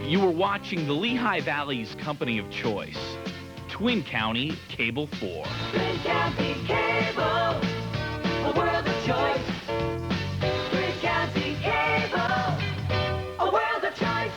You were watching the Lehigh Valley's company of choice, Twin County Cable 4. Twin County Cable, a world of choice. Twin County Cable, a world of choice.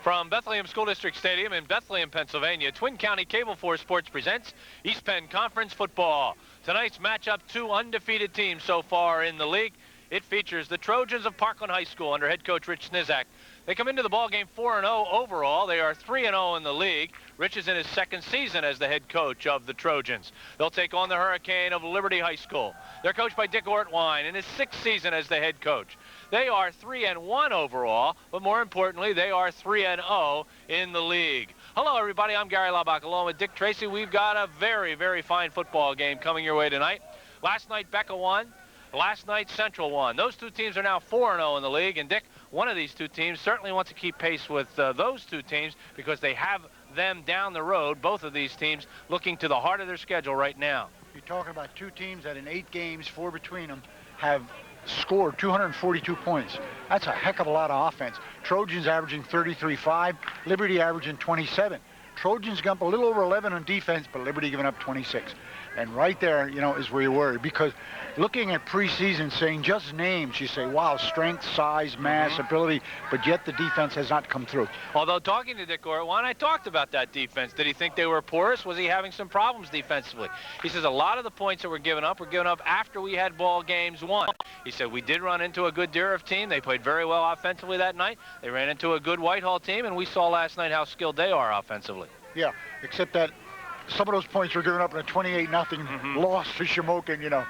From Bethlehem School District Stadium in Bethlehem, Pennsylvania, Twin County Cable 4 Sports presents East Penn Conference Football. Tonight's matchup, two undefeated teams so far in the league. It features the Trojans of Parkland High School under head coach Rich Snizak. They come into the ballgame 4-0 overall. They are 3-0 in the league. Rich is in his second season as the head coach of the Trojans. They'll take on the Hurricane of Liberty High School. They're coached by Dick Ortwine in his sixth season as the head coach. They are 3-1 overall, but more importantly, they are 3-0 in the league. Hello, everybody. I'm Gary Laubach along with Dick Tracy. We've got a very, very fine football game coming your way tonight. Last night, Becca won. Last night, Central won. Those two teams are now 4-0 in the league, and Dick, one of these two teams certainly wants to keep pace with those two teams because they have them down the road, both of these teams looking to the heart of their schedule right now. You're talking about two teams that in 8 games, 4 between them, have scored 242 points. That's a heck of a lot of offense. Trojans averaging 33.5, Liberty averaging 27. Trojans got up a little over 11 on defense, but Liberty giving up 26. And right there, you know, is where you're worried, because looking at preseason, saying just names, you say, wow, strength, size, mass, ability, but yet the defense has not come through. Although talking to Dick Ortwine, I talked about that defense. Did he think they were porous? Was he having some problems defensively? He says a lot of the points that were given up after we had ball games won. He said we did run into a good Deriff team. They played very well offensively that night. They ran into a good Whitehall team, and we saw last night how skilled they are offensively. Yeah, except that some of those points were given up in a 28-0 loss to Shamokin, you know.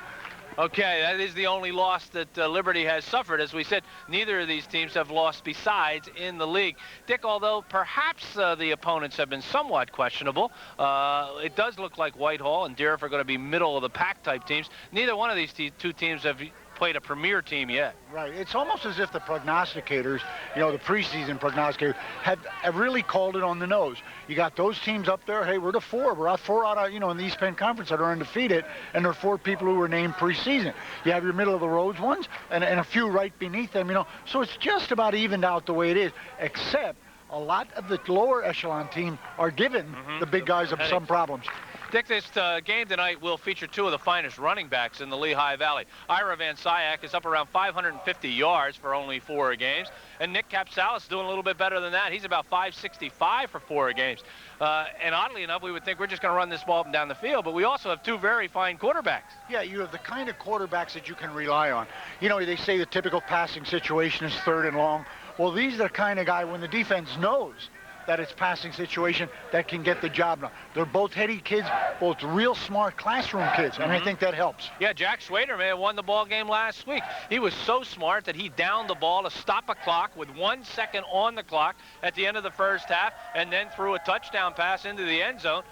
Okay, that is the only loss that Liberty has suffered. As we said, neither of these teams have lost besides in the league. Dick, although perhaps the opponents have been somewhat questionable, it does look like Whitehall and Deriff are going to be middle-of-the-pack type teams. Neither one of these two teams have played a premier team yet. Right. It's almost as if the prognosticators, you know, the preseason prognosticators, have really called it on the nose. You got those teams up there, hey, we're the 4. We're out 4 out of, you know, in the East Penn Conference that are undefeated, and there are 4 people who were named preseason. You have your middle-of-the-road ones and a few right beneath them, you know. So it's just about evened out the way it is, except a lot of the lower echelon teams are giving the big guys some problems. Dick, this game tonight will feature 2 of the finest running backs in the Lehigh Valley. Ira Van Syak is up around 550 yards for only 4 games, and Nick Capsalis doing a little bit better than that. He's about 565 for 4 games. And oddly enough, we would think we're just going to run this ball up and down the field, but we also have 2 very fine quarterbacks. Yeah, you have the kind of quarterbacks that you can rely on. You know, they say the typical passing situation is 3rd and long. Well, these are the kind of guy when the defense knows that it's passing situation that can get the job done. They're both heady kids, both real smart classroom kids, and I think that helps. Yeah, Jack Schwader may have won the ball game last week. He was so smart that he downed the ball to stop a clock with 1 second on the clock at the end of the first half, and then threw a touchdown pass into the end zone,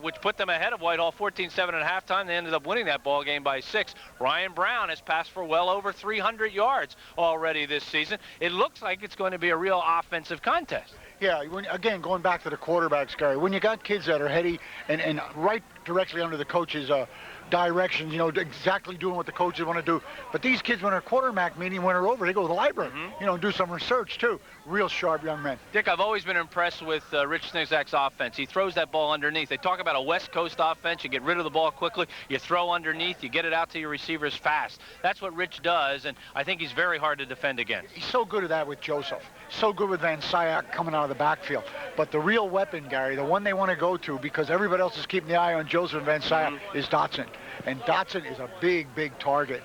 which put them ahead of Whitehall 14-7 at halftime. They ended up winning that ball game by 6. Ryan Brown has passed for well over 300 yards already this season. It looks like it's going to be a real offensive contest. Yeah, again, going back to the quarterbacks, Gary, when you got kids that are heady and right directly under the coach's directions, you know, exactly doing what the coaches want to do. But these kids, when they're quarterback meeting, when they're over, they go to the library, you know, and do some research, too. Real sharp young men. Dick, I've always been impressed with Rich Snizak's offense. He throws that ball underneath. They talk about a West Coast offense. You get rid of the ball quickly. You throw underneath. You get it out to your receivers fast. That's what Rich does, and I think he's very hard to defend against. He's so good at that with Joseph. So good with Van Syak coming out of the backfield. But the real weapon, Gary, the one they want to go to, because everybody else is keeping the eye on Joseph and Van Syak, is Dotson. And Dotson is a big, big target.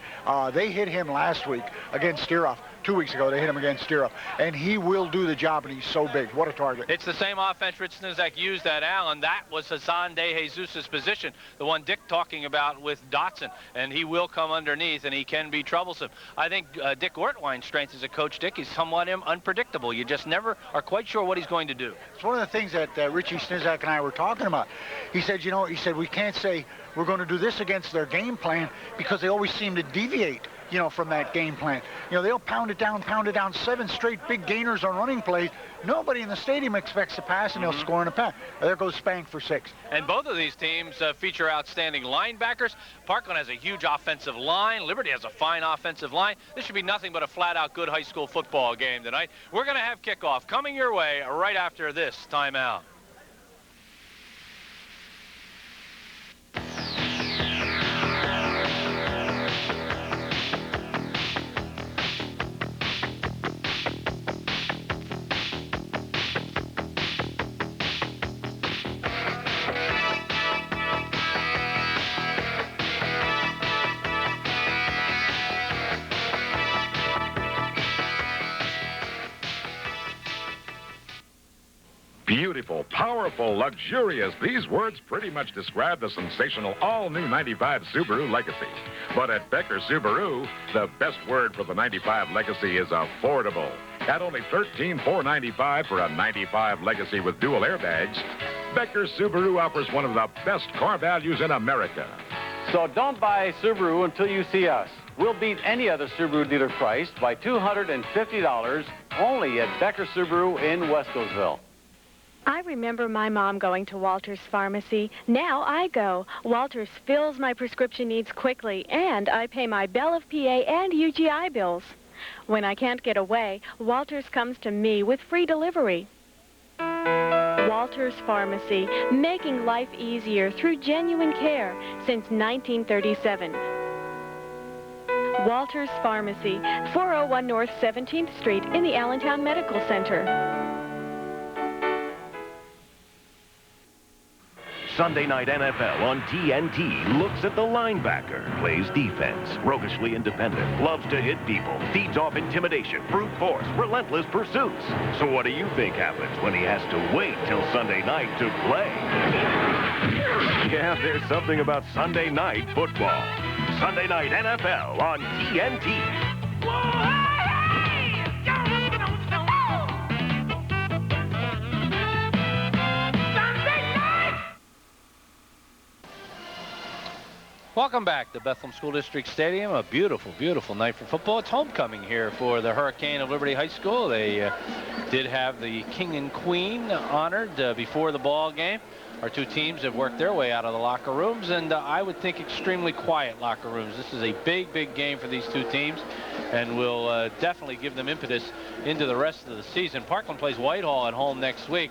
They hit him last week against Steeroff. 2 weeks ago they hit him against Stiro, and he will do the job, and he's so big. What a target. It's the same offense Rich Snizak used at Allen. That was Hassan De Jesus' position, the one Dick talking about with Dotson, and he will come underneath, and he can be troublesome. I think Dick Ortwine's strength as a coach, Dick, is somewhat unpredictable. You just never are quite sure what he's going to do. It's one of the things that Richie Snizak and I were talking about. He said, you know, we can't say we're going to do this against their game plan because they always seem to deviate, you know, from that game plan. You know, they'll pound it down, 7 straight big gainers on running plays. Nobody in the stadium expects to pass, and they'll score in a pass. There goes Spank for 6. And both of these teams feature outstanding linebackers. Parkland has a huge offensive line. Liberty has a fine offensive line. This should be nothing but a flat-out good high school football game tonight. We're going to have kickoff coming your way right after this timeout. Beautiful, powerful, luxurious. These words pretty much describe the sensational all-new 95 Subaru Legacy. But at Becker Subaru, the best word for the 95 Legacy is affordable. At only $13,495 for a 95 Legacy with dual airbags, Becker Subaru offers one of the best car values in America. So don't buy Subaru until you see us. We'll beat any other Subaru dealer price by $250 only at Becker Subaru in Wescosville. I remember my mom going to Walter's Pharmacy. Now I go. Walter's fills my prescription needs quickly, and I pay my Bell of PA and UGI bills. When I can't get away, Walter's comes to me with free delivery. Walter's Pharmacy, making life easier through genuine care since 1937. Walter's Pharmacy, 401 North 17th Street in the Allentown Medical Center. Sunday Night NFL on TNT looks at the linebacker, plays defense, roguishly independent, loves to hit people, feeds off intimidation, brute force, relentless pursuits. So what do you think happens when he has to wait till Sunday night to play? Yeah, there's something about Sunday night football. Sunday Night NFL on TNT. Whoa! Welcome back to Bethlehem School District Stadium. A beautiful, beautiful night for football. It's homecoming here for the Hurricane of Liberty High School. They did have the King and Queen honored before the ball game. Our two teams have worked their way out of the locker rooms, and I would think extremely quiet locker rooms. This is a big, big game for these two teams, and will definitely give them impetus into the rest of the season. Parkland plays Whitehall at home next week.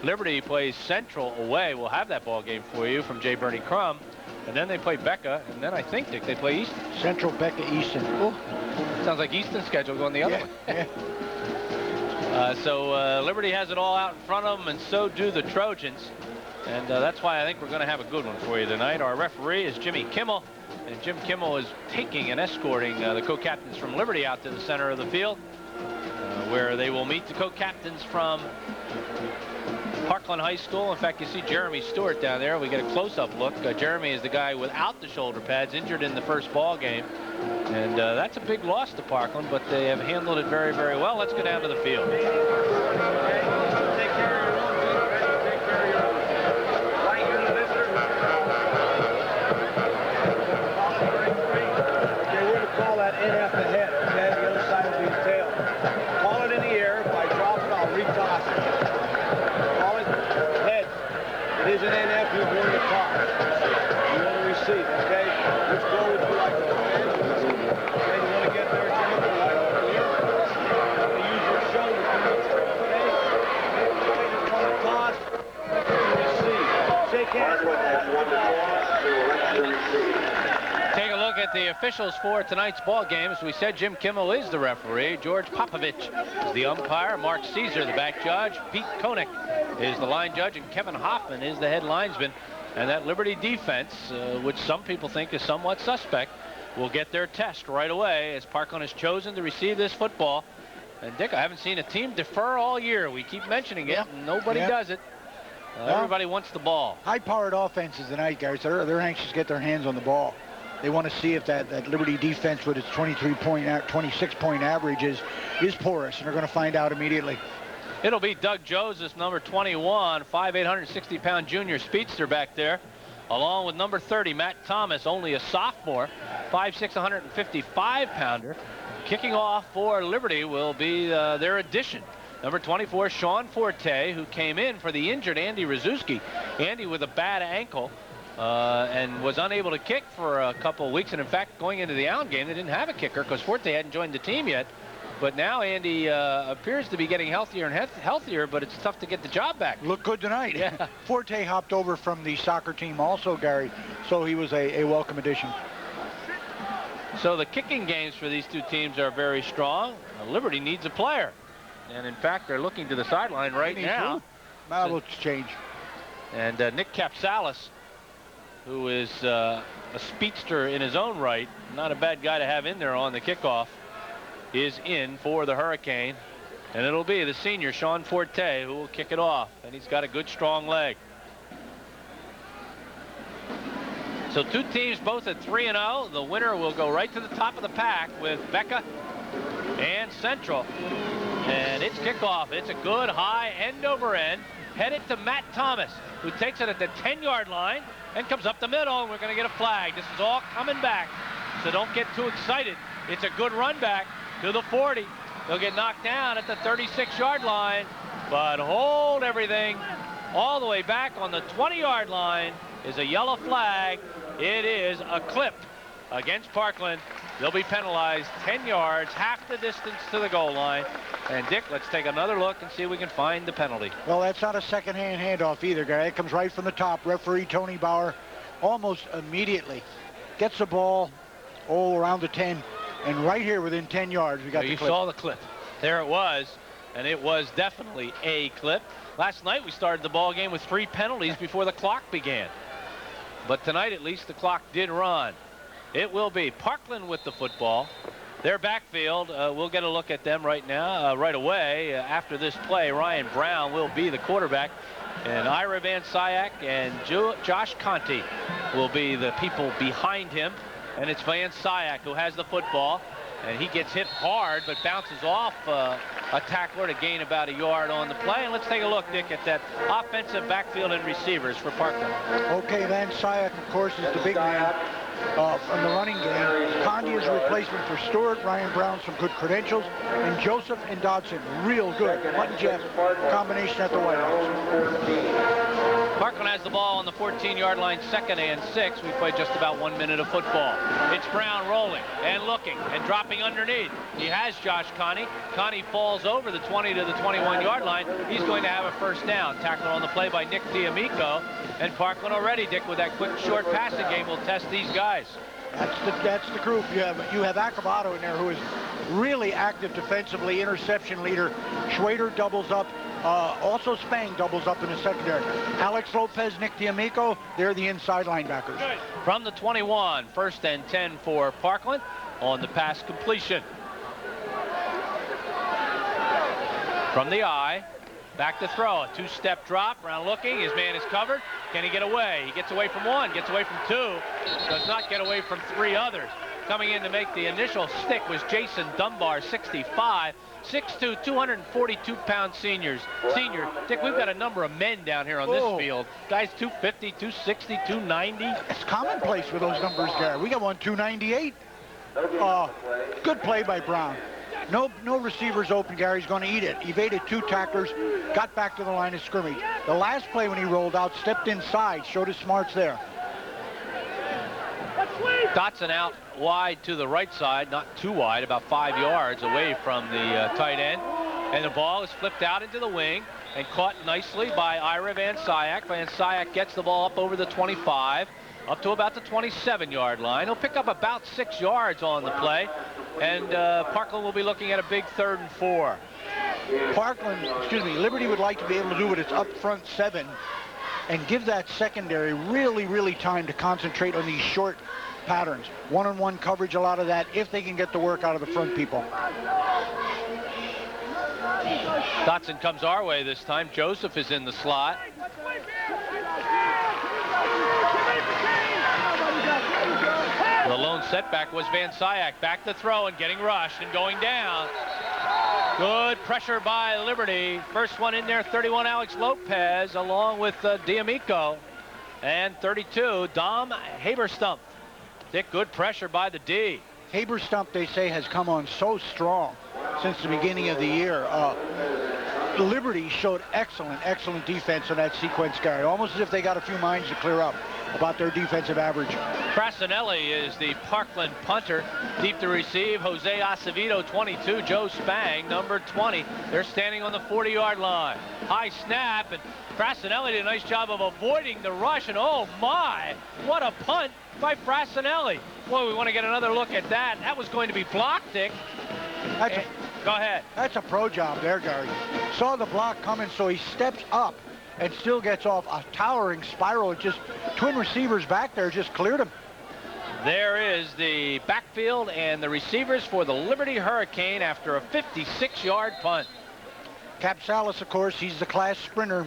Liberty plays Central away. We'll have that ball game for you from J. Bernie Crum. And then they play Becca, and then I think, Dick, they play Easton. Central, Becca, Easton. Oh. Sounds like Easton's schedule going the other way. Yeah. So Liberty has it all out in front of them, and so do the Trojans. And that's why I think we're going to have a good one for you tonight. Our referee is Jimmy Kimmel, and Jim Kimmel is taking and escorting the co-captains from Liberty out to the center of the field, where they will meet the co-captains from Parkland High School. In fact, you see Jeremy Stewart down there. We get a close-up look. Jeremy is the guy without the shoulder pads, injured in the first ball game. And that's a big loss to Parkland, but they have handled it very, very well. Let's go down to the field. Take care of your own. Take care of your own. Right here in the visitor. Okay, we're going to call that NF ahead, okay? The other side will be his tail. Call it in the air. If I drop it, I'll retoss it. Call it head. It is an NF. You're going to toss. You want to receive, okay? Which goal would you like to okay? Okay, you want to get there, Jimmy? Right over here. You want to use your shoulder. Okay? Okay, you want to toss. Receive. Shake hands with that. Take a look at the officials for tonight's ball game. As we said, Jim Kimmel is the referee. George Popovich is the umpire. Mark Caesar, the back judge. Pete Koenig is the line judge, and Kevin Hoffman is the head linesman. And that Liberty defense, which some people think is somewhat suspect, will get their test right away as Parkland has chosen to receive this football. And Dick, I haven't seen a team defer all year. We keep mentioning it, and nobody does it. Everybody wants the ball. High-powered offenses tonight, guys. They're anxious to get their hands on the ball. They want to see if that Liberty defense with its 26-point average is porous, and they're going to find out immediately. It'll be Doug Joseph, number 21, 5'8", 160-pound junior speedster back there, along with number 30, Matt Thomas, only a sophomore, 5'6", 155-pounder. Kicking off for Liberty will be their addition. Number 24, Sean Forte, who came in for the injured Andy Rzuski. Andy with a bad ankle and was unable to kick for a couple of weeks. And in fact, going into the Allen game, they didn't have a kicker because Forte hadn't joined the team yet. But now Andy appears to be getting healthier and healthier, but it's tough to get the job back. Looked good tonight. Yeah. Forte hopped over from the soccer team also, Gary, so he was a welcome addition. So the kicking games for these two teams are very strong. Liberty needs a player. And in fact, they're looking to the sideline right now. We'll change. And Nick Capsalis, who is a speedster in his own right, not a bad guy to have in there on the kickoff, is in for the Hurricane. And it'll be the senior, Sean Forte, who will kick it off. And he's got a good, strong leg. So two teams both at 3-0. The winner will go right to the top of the pack with Becca and Central. And it's kickoff. It's a good high end over end. Headed to Matt Thomas, who takes it at the 10-yard line and comes up the middle. And we're going to get a flag. This is all coming back, so don't get too excited. It's a good run back to the 40. They'll get knocked down at the 36-yard line, but hold everything all the way back on the 20-yard line is a yellow flag. It is a clip against Parkland. They'll be penalized 10 yards, half the distance to the goal line. And Dick, let's take another look and see if we can find the penalty. Well, that's not a second-hand handoff either, Gary. It comes right from the top. Referee Tony Bauer almost immediately gets the ball all around the 10. And right here within 10 yards, we got the clip. You saw the clip. There it was. And it was definitely a clip. Last night we started the ball game with 3 penalties before the clock began. But tonight at least the clock did run. It will be Parkland with the football. Their backfield, we'll get a look at them right now, right away. After this play, Ryan Brown will be the quarterback. And Ira Van Syak and Josh Conti will be the people behind him. And it's Van Syak who has the football. And he gets hit hard, but bounces off a tackler to gain about a yard on the play. And let's take a look, Dick, at that offensive backfield and receivers for Parkland. Okay, Van Syak, of course, is the big man in the running game. Condi is a replacement for Stewart. Ryan Brown, some good credentials. And Joseph and Dodson, real good. Mutt and Jeff combination at the White House. Parkland has the ball on the 14-yard line, 2nd and 6. We played just about 1 minute of football. It's Brown rolling and looking and dropping underneath. He has Josh Conti. Conti falls over the 20 to the 21-yard line. He's going to have a first down. Tackled on the play by Nick D'Amico. And Parkland already, Dick, with that quick short passing game, will test these guys. That's the group. You have Acabato in there, who is really active defensively, interception leader. Schwader doubles up. Also Spang doubles up in the secondary. Alex Lopez, Nick D'Amico, they're the inside linebackers. From the 21, 1st and 10 for Parkland on the pass completion. From the eye, back to throw. A 2-step drop. Brown looking. His man is covered. Can he get away? He gets away from 1, gets away from 2. Does not get away from 3 others. Coming in to make the initial stick was Jason Dunbar, 65. 6'2", 242-pound senior. Dick, we've got a number of men down here on this field. Guys 250, 260, 290. It's commonplace with those numbers, Gary. We got one 298. Good play by Brown. No receivers open. Gary's going to eat it. Evaded 2 tacklers, got back to the line of scrimmage. The last play when he rolled out, stepped inside, showed his smarts there. Dotson out wide to the right side, not too wide, about 5 yards away from the tight end. And the ball is flipped out into the wing and caught nicely by Ira Van Syak. Van Syak gets the ball up over the 25, up to about the 27-yard line. He'll pick up about 6 yards on the play. And Parkland will be looking at a big 3rd and 4. Liberty would like to be able to do with its up front 7 and give that secondary really time to concentrate on these short patterns. One-on-one coverage, a lot of that, if they can get the work out of the front people. Dotson comes our way this time. Joseph is in the slot. The lone setback was Van Syak. Back to throw and getting rushed and going down. Good pressure by Liberty. First one in there, 31, Alex Lopez, along with D'Amico. And 32, Dom Haberstump. Dick, good pressure by the D. Haberstump, they say, has come on so strong since the beginning of the year. Liberty showed excellent defense in that sequence, Gary. Almost as if they got a few minds to clear up about their defensive average. Frassinelli is the Parkland punter. Deep to receive, Jose Acevedo, 22. Joe Spang, number 20. They're standing on the 40-yard line. High snap, and Frassinelli did a nice job of avoiding the rush, and oh my, what a punt by Frassinelli. Boy, we want to get another look at that. That was going to be blocked, Dick. Go ahead. That's a pro job there, Gary. Saw the block coming, so he steps up and still gets off a towering spiral. It just, twin receivers back there just cleared him. There is the backfield and the receivers for the Liberty Hurricane after a 56-yard punt. Capsalis, of course, he's the class sprinter,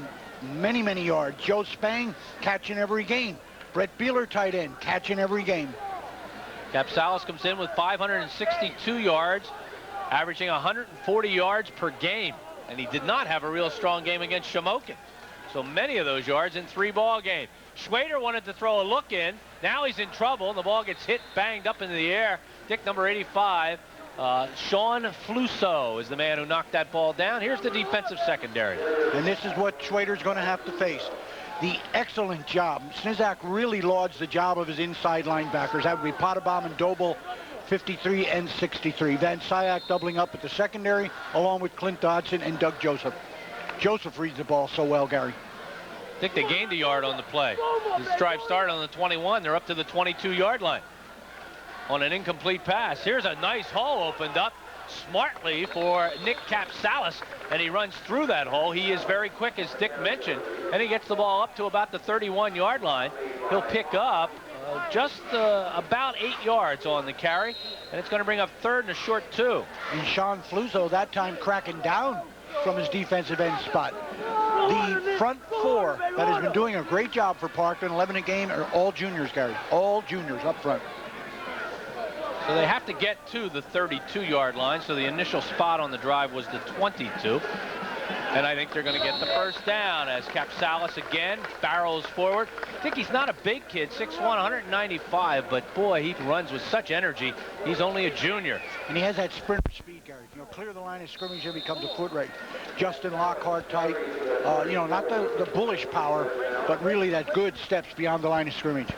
many yards. Joe Spang catching every game. Brett Beeler, tight end, catching every game. Capsalis comes in with 562 yards, averaging 140 yards per game. And he did not have a real strong game against Shamokin. So many of those yards in 3 ball games. Schwader wanted to throw a look in. Now he's in trouble, and the ball gets hit, banged up into the air. Dick, number 85, Sean Flusso is the man who knocked that ball down. Here's the defensive secondary. And this is what Schwader's going to have to face. The excellent job. Snizak really lauds the job of his inside linebackers. That would be Pottebaum and Doble, 53 and 63. Van Syak doubling up at the secondary, along with Clint Dodson and Doug Joseph. Joseph reads the ball so well, Gary. I think they gained a yard on the play. This drive started on the 21. They're up to the 22-yard line on an incomplete pass. Here's a nice hole opened up smartly for Nick Capsalis, and he runs through that hole. He is very quick, as Dick mentioned, and he gets the ball up to about the 31-yard line. He'll pick up just about 8 yards on the carry, and it's going to bring up third and a short 2. And Sean Flusso that time cracking down from his defensive end spot. The front 4 that has been doing a great job for Parkland, 11 a game, are all juniors, Gary. All juniors up front. So they have to get to the 32-yard line, so the initial spot on the drive was the 22. And I think they're going to get the first down as Capsalis again barrels forward. I think he's not a big kid, 6'1", 195, but boy, he runs with such energy. He's only a junior. And he has that sprinter speed, Gary. Clear the line of scrimmage and becomes a foot race. Justin Lockhart type, not the bullish power, but really that good steps beyond the line of scrimmage.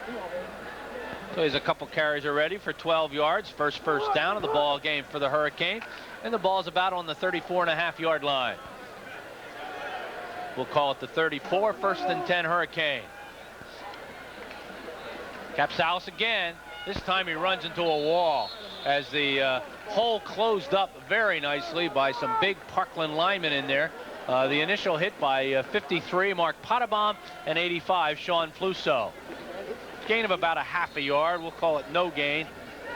So he's a couple carries already for 12 yards. First down of the ball game for the Hurricane. And the ball's about on the 34.5-yard line. We'll call it the 34, 1st and 10 Hurricane. Capsalis again. This time he runs into a wall as the hole closed up very nicely by some big Parkland linemen in there. The initial hit by 53, Mark Pottebaum, and 85, Sean Flusso. Gain of about a half a yard. We'll call it no gain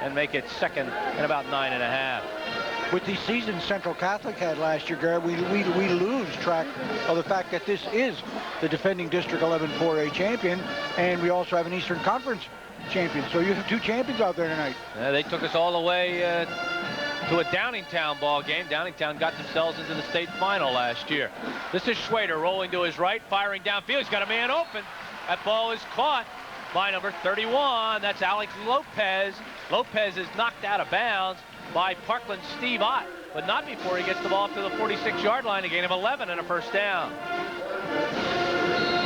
and make it second and about 9.5. With the season Central Catholic had last year, Garrett, we lose track of the fact that this is the defending District 11 4A champion, and we also have an Eastern Conference champion. So you have 2 champions out there tonight. They took us all the way to a Downingtown ball game. Downingtown got themselves into the state final last year. This is Schwader rolling to his right, firing downfield. He's got a man open. That ball is caught by number 31. That's Alex Lopez. Lopez is knocked out of bounds by Parkland's Steve Ott, but not before he gets the ball up to the 46-yard line, a gain of 11 and a first down.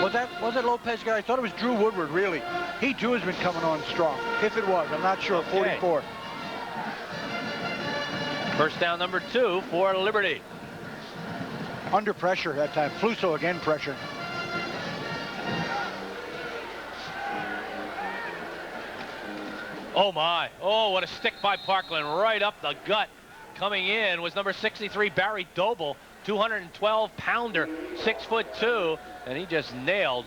Was it Lopez, guy? I thought it was Drew Woodward, really. He too has been coming on strong. If it was, I'm not sure. 44. First down number 2 for Liberty. Under pressure that time. Flusso again pressure. Oh my, oh, what a stick by Parkland, right up the gut. Coming in was number 63, Barry Doble, 212-pounder, 6'2", and he just nailed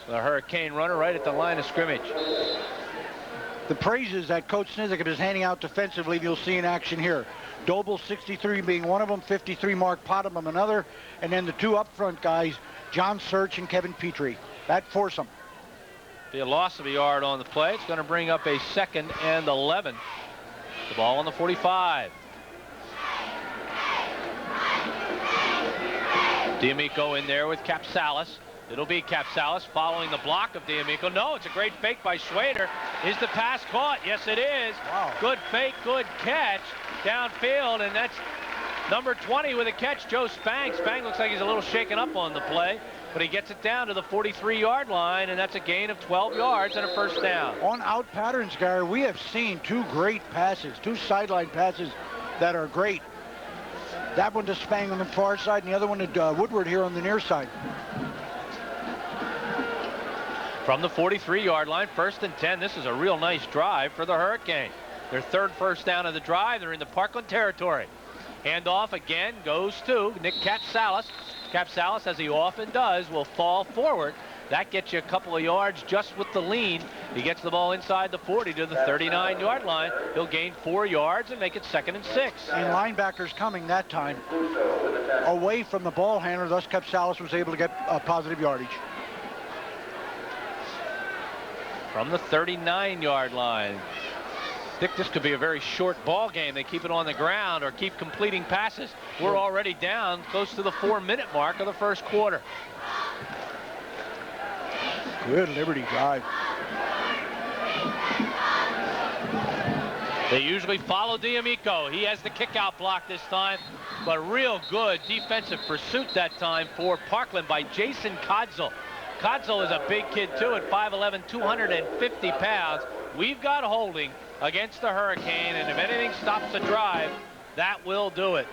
The Hurricane runner right at the line of scrimmage. The praises that Coach Snizek is handing out defensively, you'll see in action here. Doble, 63, being one of them, 53, Mark Potham another, and then the two up front guys, John Search and Kevin Petrie. That foursome. Be a loss of a yard on the play. It's going to bring up a 2nd and 11. The ball on the 45. D'Amico in there with Capsalis. It'll be Capsalis following the block of D'Amico. No, it's a great fake by Schwader. Is the pass caught? Yes, it is. Wow. Good fake, good catch downfield, and that's number 20 with a catch, Joe Spang. Spang looks like he's a little shaken up on the play, but he gets it down to the 43-yard line, and that's a gain of 12 yards and a first down. On out patterns, Gary, we have seen two great passes, two sideline passes that are great. That one to Spang on the far side, and the other one to Woodward here on the near side. From the 43-yard line, 1st and 10. This is a real nice drive for the Hurricane. Their 3rd first down of the drive. They're in the Parkland territory. Handoff again goes to Nick Capsalis. Capsalis, as he often does, will fall forward. That gets you a couple of yards just with the lean. He gets the ball inside the 40 to the 39-yard line. He'll gain 4 yards and make it 2nd and 6. And linebackers coming that time away from the ball handler. Thus, Capsalis was able to get positive yardage. From the 39-yard line. Dick, this could be a very short ball game. They keep it on the ground or keep completing passes. We're already down close to the 4-minute mark of the first quarter. Good Liberty drive. They usually follow D'Amico. He has the kick-out block this time, but real good defensive pursuit that time for Parkland by Jason Kodzal. Kodzal is a big kid, too, at 5'11", 250 pounds. We've got holding against the Hurricane, and if anything stops the drive, that will do it.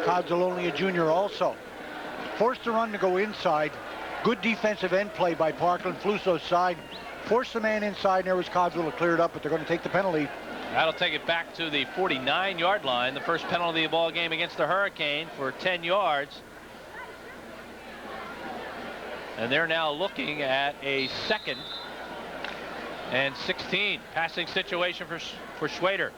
Kodzal only a junior also. Forced the run to go inside. Good defensive end play by Parkland. Fluso's side. Forced the man inside, and there was Kodzal to clear it up, but they're going to take the penalty. That'll take it back to the 49-yard line. The first penalty of the ball game against the Hurricane for 10 yards. And they're now looking at a 2nd and 16. Passing situation for Schwader.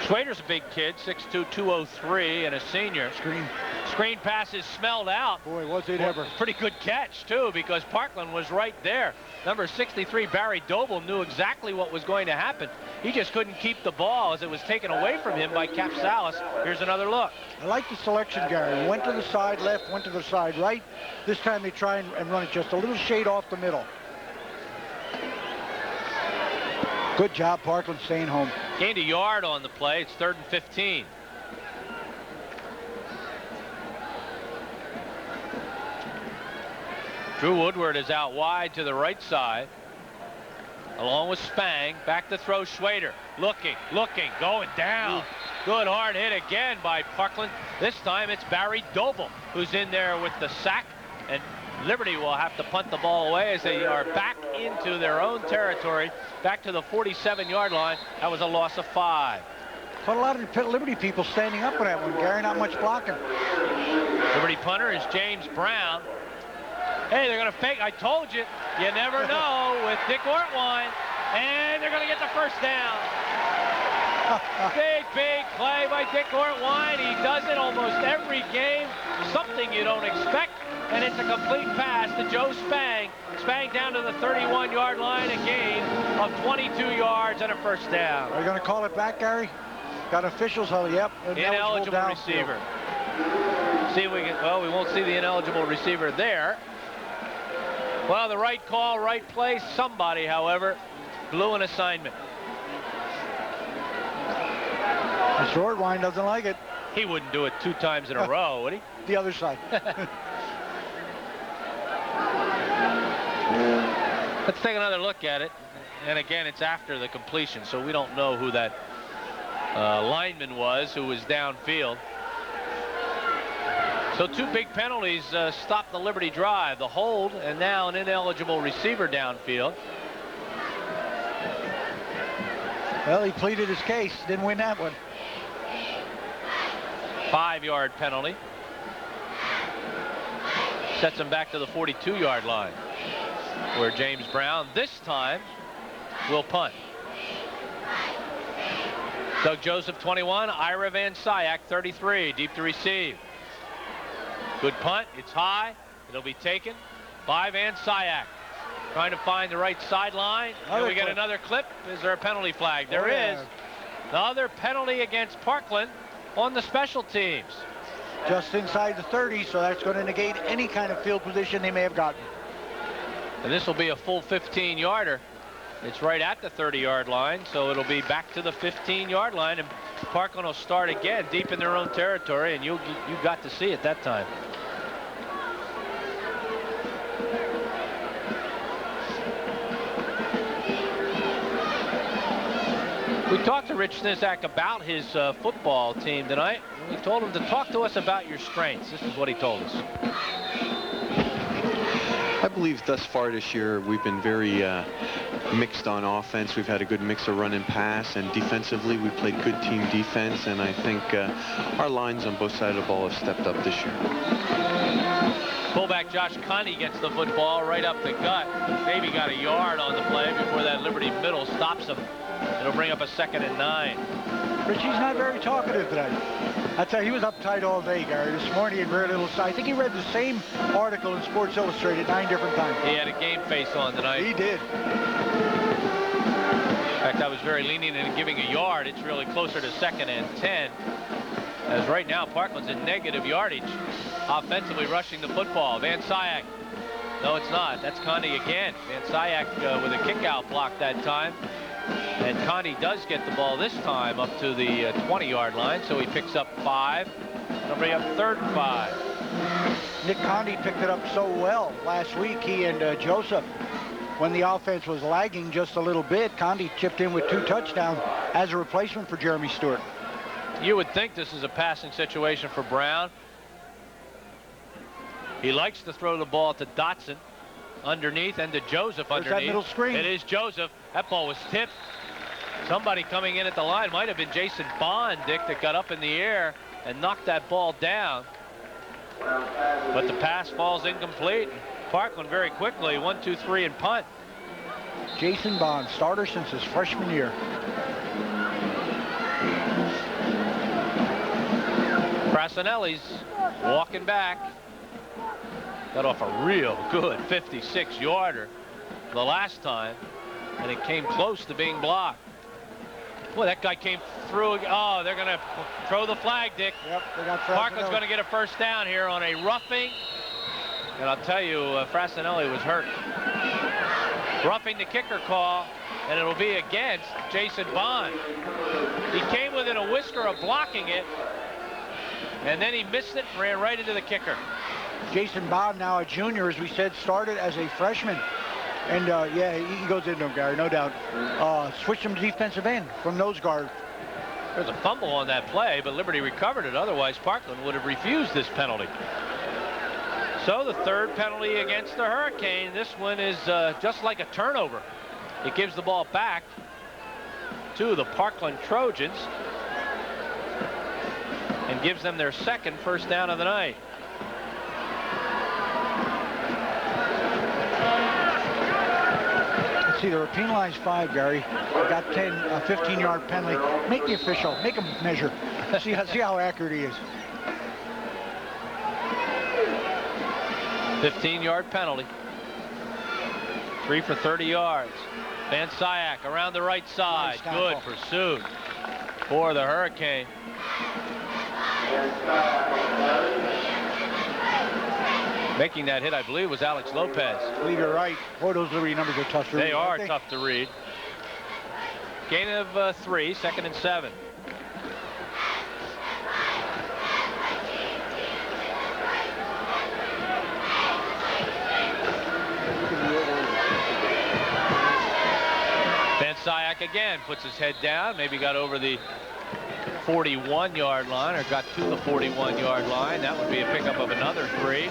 Schwader's a big kid, 6'2", 203, and a senior. Screen pass is smelled out. Boy, was it ever. Pretty good catch, too, because Parkland was right there. Number 63, Barry Doble, knew exactly what was going to happen. He just couldn't keep the ball as it was taken away from him by Capsalis. Here's another look. I like the selection, Gary. Went to the side left, went to the side right. This time they try and run it just a little shade off the middle. Good job, Parkland staying home. Gained a yard on the play. It's 3rd and 15. Drew Woodward is out wide to the right side, along with Spang. Back to throw Schwader. Looking, going down. Good hard hit again by Parkland. This time it's Barry Doble who's in there with the sack, and Liberty will have to punt the ball away as they are back into their own territory, back to the 47-yard line. That was a loss of 5. But a lot of Liberty people standing up on that one, Gary. Not much blocking. Liberty punter is James Brown. Hey, they're going to fake. I told you. You never know with Dick Ortwine. And they're going to get the first down. Big play by Dick Ortwine. He does it almost every game. Something you don't expect. And it's a complete pass to Joe Spang. Spang down to the 31-yard line, a gain of 22 yards and a first down. Are you going to call it back, Gary? Got officials? Oh, yep. Ineligible receiver. See if we can. Well, we won't see the ineligible receiver there. Well, the right call, right place. Somebody, however, blew an assignment. Mr. Ortwine doesn't like it. He wouldn't do it 2 times in a row, would he? The other side. Let's take another look at it. And again, it's after the completion, so we don't know who that lineman was who was downfield. So 2 big penalties stopped the Liberty drive. The hold and now an ineligible receiver downfield. Well, he pleaded his case. Didn't win that one. 5-yard penalty. Sets them back to the 42-yard line, where James Brown this time will punt. Doug Joseph 21, Ira Van Syak 33, deep to receive. Good punt, it's high, it'll be taken by Van Syak. Trying to find the right sideline. And we get another clip. Is there a penalty flag? There is. Another penalty against Parkland on the special teams. Just inside the 30, so that's going to negate any kind of field position they may have gotten. And this will be a full 15-yarder. It's right at the 30-yard line, so it'll be back to the 15-yard line, and Parkland will start again deep in their own territory, and you got to see it that time. We talked to Rich Snizak about his football team tonight. We told him to talk to us about your strengths. This is what he told us. I believe thus far this year we've been very mixed on offense. We've had a good mix of run and pass, and defensively we played good team defense, and I think our lines on both sides of the ball have stepped up this year. Fullback Josh Connie gets the football right up the gut. Maybe got a yard on the play before that Liberty middle stops him. It'll bring up a 2nd and 9. Richie's not very talkative today. I tell you, he was uptight all day, Gary. This morning he had very little. I think he read the same article in Sports Illustrated 9 different times. He had a game face on tonight. He did. In fact, I was very lenient in giving a yard. It's really closer to 2nd and 10. As right now, Parkland's in negative yardage. Offensively rushing the football. Van Syak. No, it's not. That's Connie again. Van Syak with a kick-out block that time. And Connie does get the ball this time up to the 20-yard line, so he picks up 5. It'll bring up 3rd and 5. Nick Connie picked it up so well last week, he and Joseph. When the offense was lagging just a little bit, Connie chipped in with 2 touchdowns as a replacement for Jeremy Stewart. You would think this is a passing situation for Brown. He likes to throw the ball to Dotson underneath and to Joseph underneath. That middle screen. It is Joseph. That ball was tipped. Somebody coming in at the line might have been Jason Bond, Dick, that got up in the air and knocked that ball down. But the pass falls incomplete. Parkland very quickly, 1, 2, 3, and punt. Jason Bond, starter since his freshman year. Prasinelli's walking back. Got off a real good 56-yarder the last time, and it came close to being blocked. Boy, that guy came through. Oh, they're going to throw the flag, Dick. Yep, they got Parkland's going to get a first down here on a roughing. And I'll tell you, Frassinelli was hurt. Roughing the kicker call, and it'll be against Jason Bond. He came within a whisker of blocking it, and then he missed it and ran right into the kicker. Jason Bond, now a junior, as we said, started as a freshman. And, yeah, he goes into him, Gary, no doubt. Switched him to defensive end from nose guard. There's a fumble on that play, but Liberty recovered it. Otherwise, Parkland would have refused this penalty. So the 3rd penalty against the Hurricane. This one is just like a turnover. It gives the ball back to the Parkland Trojans and gives them their 2nd first down of the night. See, the penalized 5, Gary. Got 10, a 15-yard penalty. Make the official, make him measure. see how accurate he is. 15-yard penalty. 3 for 30 yards. Van Syak around the right side. Nice good pursuit for the Hurricane. Making that hit, I believe, was Alex Lopez. I believe you're right. Boy, those Liberty numbers are tough to read. They are tough to read. Gain of 3, 2nd and 7. Van Syak again puts his head down. Maybe got over the 41-yard line or got to the 41-yard line. That would be a pickup of another 3.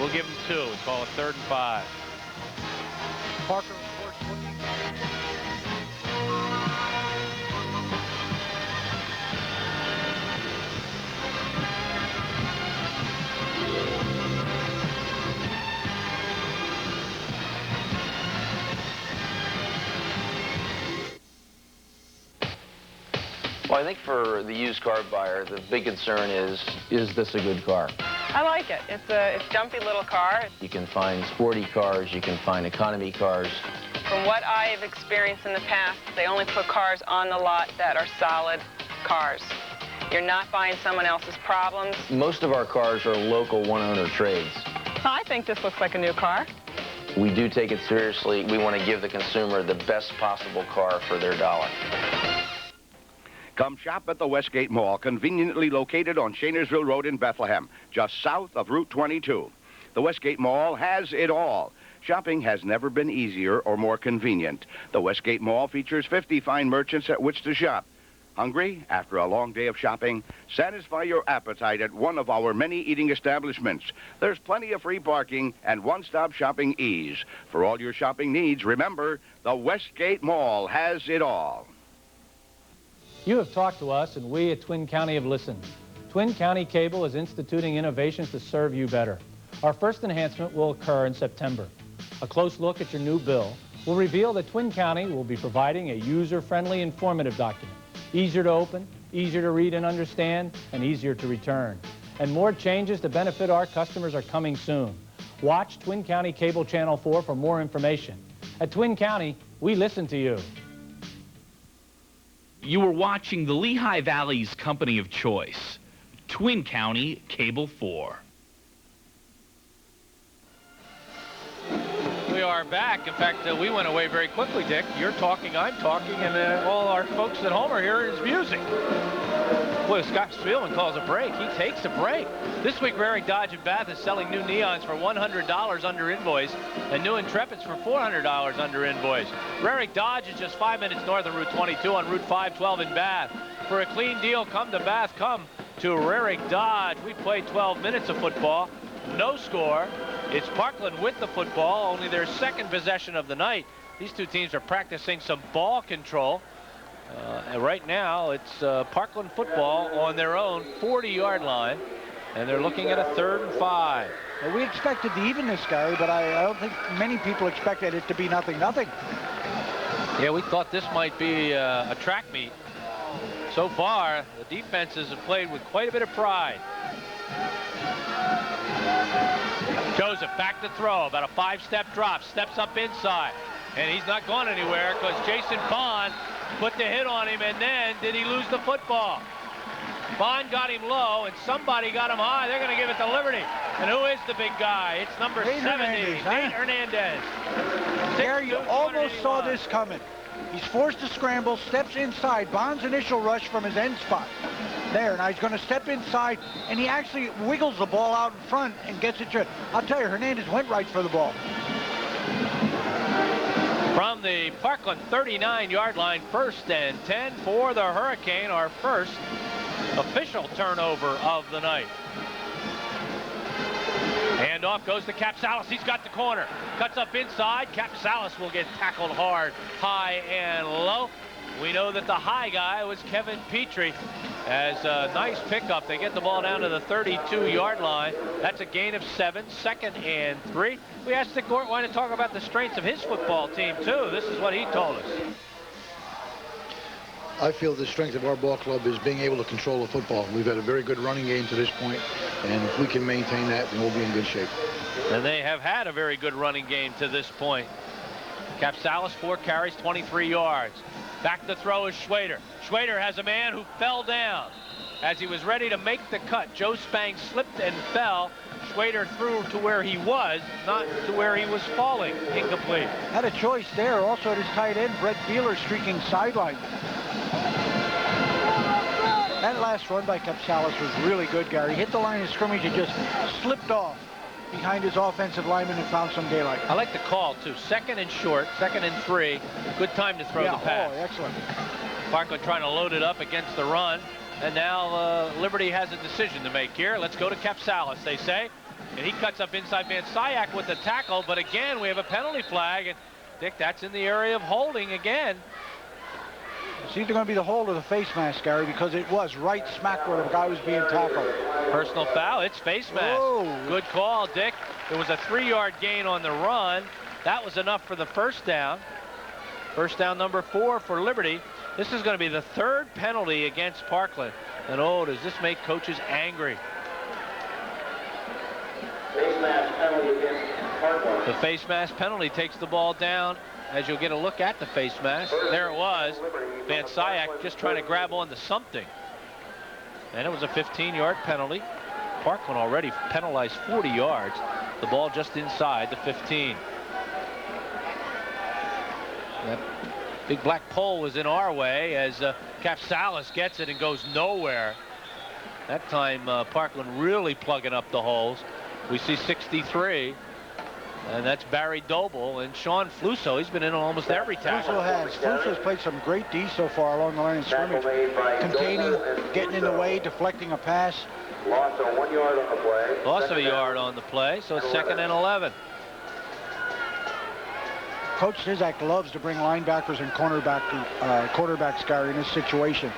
We'll give him 2. We'll call it 3rd and 5. Parker Sports looking. think for the used car buyer, the big concern is this a good car? I like it. It's a jumpy little car. You can find sporty cars, you can find economy cars. From what I've experienced in the past, they only put cars on the lot that are solid cars. You're not buying someone else's problems. Most of our cars are local one-owner trades. I think this looks like a new car. We do take it seriously. We want to give the consumer the best possible car for their dollar. Come shop at the Westgate Mall, conveniently located on Shainersville Road in Bethlehem, just south of Route 22. The Westgate Mall has it all. Shopping has never been easier or more convenient. The Westgate Mall features 50 fine merchants at which to shop. Hungry after a long day of shopping? Satisfy your appetite at one of our many eating establishments. There's plenty of free parking and one-stop shopping ease. For all your shopping needs, remember, the Westgate Mall has it all. You have talked to us, and we at Twin County have listened. Twin County Cable is instituting innovations to serve you better. Our first enhancement will occur in September. A close look at your new bill will reveal that Twin County will be providing a user-friendly, informative document. Easier to open, easier to read and understand, and easier to return. And more changes to benefit our customers are coming soon. Watch Twin County Cable Channel 4 for more information. At Twin County, we listen to you. You were watching the Lehigh Valley's company of choice, Twin County Cable 4. We are back. In fact, we went away very quickly, Dick. You're talking, I'm talking, and all our folks at home are hearing his music. Boy, Scott Spielman calls a break. He takes a break. This week, Rarick Dodge in Bath is selling new Neons for $100 under invoice and new Intrepids for $400 under invoice. Rarick Dodge is just 5 minutes north of Route 22 on Route 512 in Bath. For a clean deal, come to Bath. Come to Rarick Dodge. We played 12 minutes of football. No score. It's Parkland with the football, only their second possession of the night. These two teams are practicing some ball control. And right now, it's Parkland football on their own 40-yard line, and they're looking at a 3rd and 5. Well, we expected the evenness, Gary, but I don't think many people expected it to be 0-0. Yeah, we thought this might be a track meet. So far, the defenses have played with quite a bit of pride. Joseph back to throw, about a 5-step drop, steps up inside, and he's not going anywhere because Jason Bond put the hit on him, and then did he lose the football? Bond got him low, and somebody got him high. They're going to give it to Liberty. And who is the big guy? It's number 70, Nate Hernandez. Gary, you almost saw this coming. He's forced to scramble, steps inside. Bond's initial rush from his end spot. There, now he's going to step inside, and he actually wiggles the ball out in front and gets it to. I'll tell you, Hernandez went right for the ball. From the Parkland 39-yard line, 1st and 10 for the Hurricane, our first official turnover of the night. And off goes to Capsalis. He's got the corner. Cuts up inside. Capsalis will get tackled hard, high and low. We know that the high guy was Kevin Petrie. As a nice pickup, they get the ball down to the 32-yard line. That's a gain of 7, 2nd and 3. We asked Dick Gortwine to talk about the strengths of his football team, too. This is what he told us. I feel the strength of our ball club is being able to control the football. We've had a very good running game to this point, and if we can maintain that, then we'll be in good shape. And they have had a very good running game to this point. Capsalis, 4 carries, 23 yards. Back to throw is Schwader. Schwader has a man who fell down. As he was ready to make the cut, Joe Spang slipped and fell. Schwader threw to where he was, not to where he was falling. Incomplete. Had a choice there. Also at his tight end, Brett Beeler streaking sideline. That last run by Capsalis was really good, Gary. Hit the line of scrimmage and just slipped off behind his offensive lineman and found some daylight. I like the call, too. 2nd and short, 2nd and 3. Good time to throw the pass. Oh, excellent. Parkland trying to load it up against the run. And now Liberty has a decision to make here. Let's go to Capsalis, they say. And he cuts up inside Van Syak with the tackle. But again, we have a penalty flag. And Dick, that's in the area of holding again. It's either going to be the hold or the face mask, Gary, because it was right smack where the guy was being tackled. Personal foul. It's face mask. Whoa. Good call, Dick. It was a 3-yard gain on the run. That was enough for the first down. First down number 4 for Liberty. This is going to be the third penalty against Parkland. And oh, does this make coaches angry. Face mask penalty against Parkland. The face mask penalty takes the ball down, as you'll get a look at the face mask. There it was. Van Syak just trying to grab onto something. And it was a 15-yard penalty. Parkland already penalized 40 yards. The ball just inside the 15. That big black pole was in our way as Capsalis gets it and goes nowhere. That time Parkland really plugging up the holes. We see 63, and that's Barry Doble and Sean Fluso. He's been in almost every tackle. Fluso's played some great D so far along the line of scrimmage, containing, getting in the way, deflecting a pass. Loss of 1 yard on the play. Loss of a yard on the play, so it's 2nd and 11. Coach Zizak loves to bring linebackers and quarterbacks, Gary, in this situation.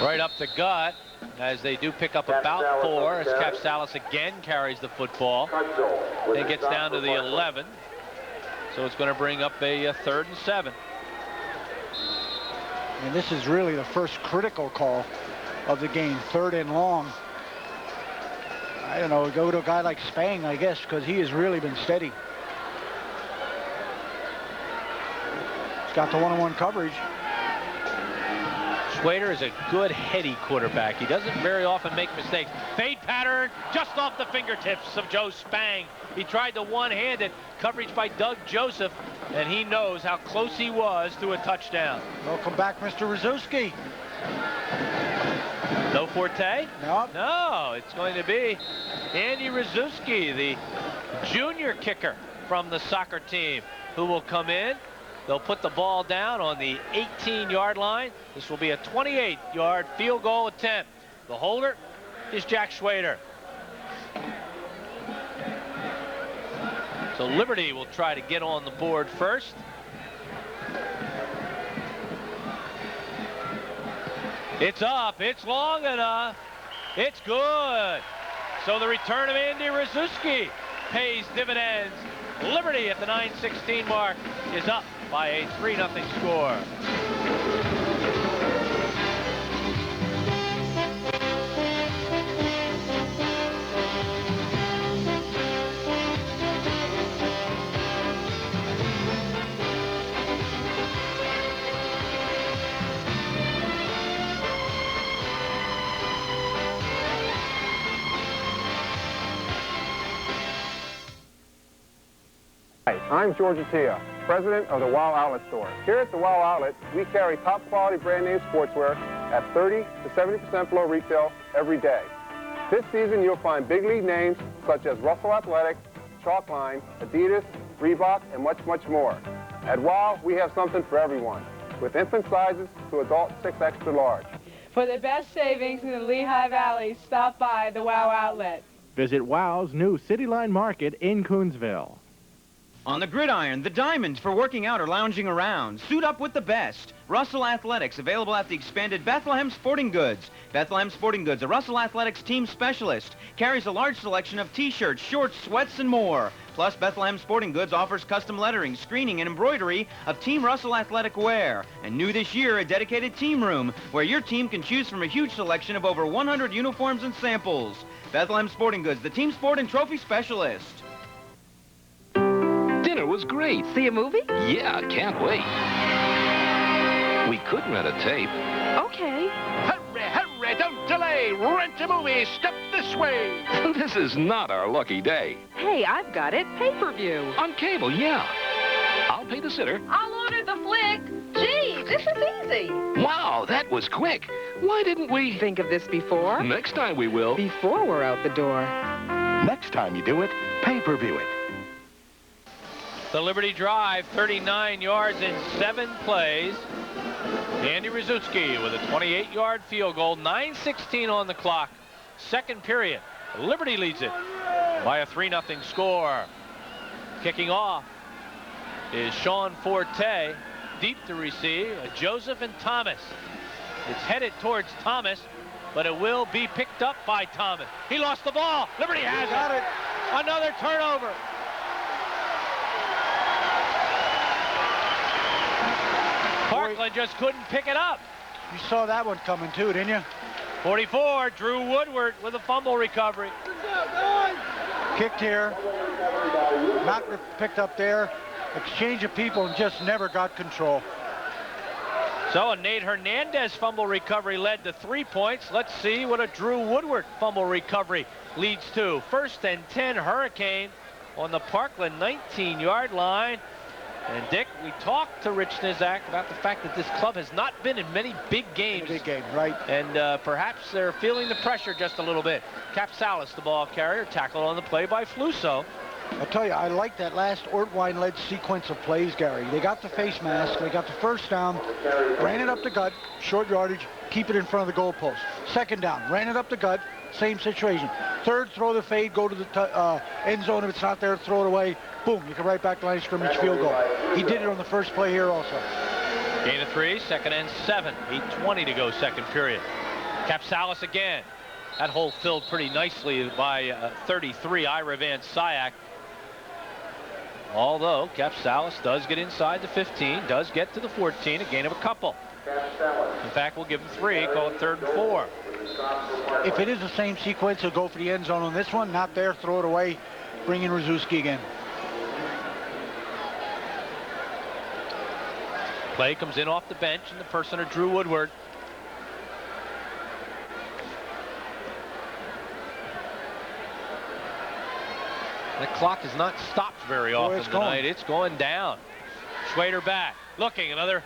Right up the gut, as they do pick up about 4, as Capsalis again carries the football. It gets down to the 11, so it's going to bring up a 3rd and 7. And this is really the first critical call of the game, 3rd and long. I don't know, go to a guy like Spang, I guess, because he has really been steady. He's got the one-on-one coverage. Schwader is a good heady quarterback. He doesn't very often make mistakes. Fade pattern just off the fingertips of Joe Spang. He tried the one-handed coverage by Doug Joseph, and he knows how close he was to a touchdown. Welcome back, Mr. Rzuski. No Forte? No. No, it's going to be Andy Rzuski, the junior kicker from the soccer team, who will come in. They'll put the ball down on the 18-yard line. This will be a 28-yard field goal attempt. The holder is Jack Schwader. So Liberty will try to get on the board first. It's up. It's long enough. It's good. So the return of Andy Rzuski pays dividends. Liberty at the 9:16 mark is up by a 3-0 score. Hi, I'm George Attia, president of the WOW Outlet store. Here at the WOW Outlet, we carry top quality brand name sportswear at 30 to 70% below retail every day. This season, you'll find big league names such as Russell Athletic, Chalkline, Adidas, Reebok, and much, much more. At WOW, we have something for everyone, with infant sizes to adult 6 extra large. For the best savings in the Lehigh Valley, stop by the WOW Outlet. Visit WOW's new City Line Market in Coonsville. On the gridiron, the diamond for working out or lounging around. Suit up with the best. Russell Athletics, available at the expanded Bethlehem Sporting Goods. Bethlehem Sporting Goods, a Russell Athletics team specialist, carries a large selection of T-shirts, shorts, sweats, and more. Plus, Bethlehem Sporting Goods offers custom lettering, screening, and embroidery of Team Russell Athletic wear. And new this year, a dedicated team room, where your team can choose from a huge selection of over 100 uniforms and samples. Bethlehem Sporting Goods, the team sport and trophy specialist. Dinner was great. See a movie? Yeah, can't wait. We could rent a tape. Okay. Hurry, hurry, don't delay. Rent a movie. Step this way. This is not our lucky day. Hey, I've got it. Pay-per-view. On cable, yeah. I'll pay the sitter. I'll order the flick. Gee, this is easy. Wow, that was quick. Why didn't we think of this before? Next time we will. Before we're out the door. Next time you do it, pay-per-view it. The Liberty drive, 39 yards in 7 plays. Andy Rzuski with a 28-yard field goal, 9:16 on the clock. Second period, Liberty leads it by a 3-0 score. Kicking off is Sean Forte, deep to receive, Joseph and Thomas. It's headed towards Thomas, but it will be picked up by Thomas. He lost the ball. Liberty has it. Another turnover. Parkland just couldn't pick it up. You saw that one coming too, didn't you? 44, Drew Woodward with a fumble recovery. Kicked here, not picked up there. Exchange of people and just never got control. So a Nate Hernandez fumble recovery led to 3 points. Let's see what a Drew Woodward fumble recovery leads to. 1st and 10 Hurricane on the Parkland 19-yard line. And Dick, we talked to Rich Nizak about the fact that this club has not been in many big games. Big game, right. And perhaps they're feeling the pressure just a little bit. Capsalis, the ball carrier, tackled on the play by Fluso. I'll tell you, I like that last Ortwine-led sequence of plays, Gary. They got the face mask, they got the first down, ran it up the gut, short yardage, keep it in front of the goalpost. 2nd down, ran it up the gut, same situation. 3rd, throw the fade, go to the end zone. If it's not there, throw it away. Boom, you can right back to line of scrimmage, field goal. He did it on the first play here also. Gain of 3, 2nd and 7. 8:20 to go, 2nd period. Capsalis again. That hole filled pretty nicely by 33, Ira Van Syak. Although Capsalis does get inside the 15, does get to the 14, a gain of a couple. In fact, we'll give him 3, call it 3rd and 4. If it is the same sequence, he'll go for the end zone on this one. Not there, throw it away, bring in Rzuski again. Play comes in off the bench in the person of Drew Woodward. The clock has not stopped very often tonight. It's going down. Schwader back, looking, another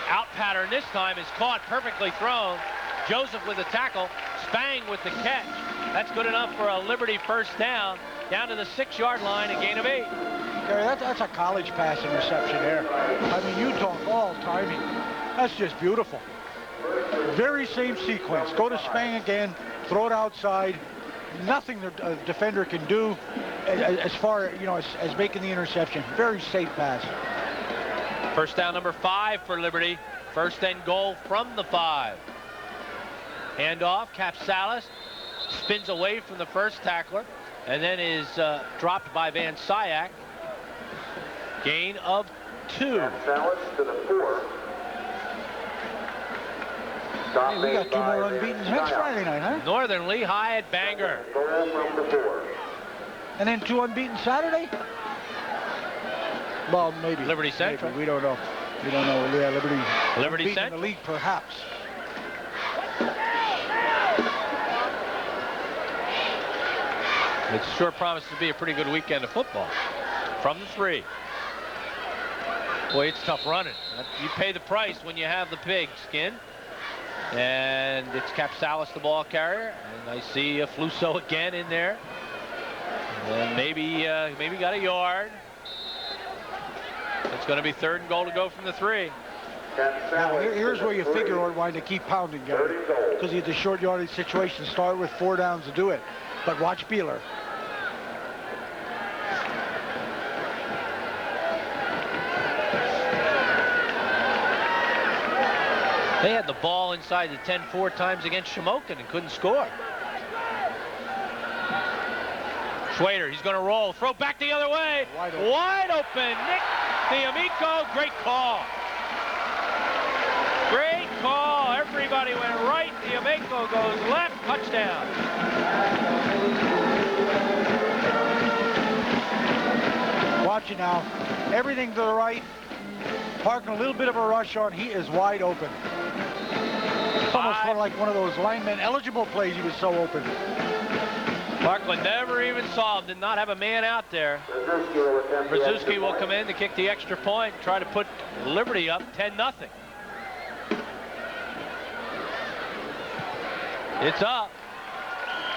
out pattern this time is caught, perfectly thrown. Joseph with the tackle, Spang with the catch. That's good enough for a Liberty 1st down to the 6-yard line, a gain of 8. Gary, that's a college passing reception there. I mean, you talk all timing. That's just beautiful. Very same sequence. Go to Spang again, throw it outside. Nothing the defender can do as far, you know, as making the interception. Very safe pass. 1st down number 5 for Liberty. 1st and goal from the 5. Handoff, Capsalis spins away from the first tackler and then is dropped by Van Syak. Gain of 2. Capsalis to the 4. Hey, we got 2 more unbeaten next Friday night, huh? Northern Lehigh at Bangor. And then 2 unbeaten Saturday? Well, maybe. Liberty Central. Maybe. We don't know. We don't know. Yeah, Liberty Central. Central. In the league, perhaps. It sure promises to be a pretty good weekend of football. From the 3. Boy, it's tough running. You pay the price when you have the pig skin. And it's Capsalis, the ball carrier. And I see Fluso again in there. And maybe got a yard. It's going to be 3rd and goal to go from the 3. Now, here's where you figure Ortwine to keep pounding, Gary. Because he had the short yardage situation. Start with 4 downs to do it. But watch Beeler. They had the ball inside the 10 4 times against Shamokin and couldn't score. Schwader, he's going to roll. Throw back the other way. Wide open. Nick D'Amico, great call. Great call. Everybody went right. D'Amico goes left. Touchdown. Watch it now. Everything to the right. Parking a little bit of a rush on. He is wide open. It's almost sort of like one of those lineman eligible plays. He was so open. Parkland never even saw him. Did not have a man out there. Brzezinski will come in to kick the extra point. Try to put Liberty up 10-0. It's up.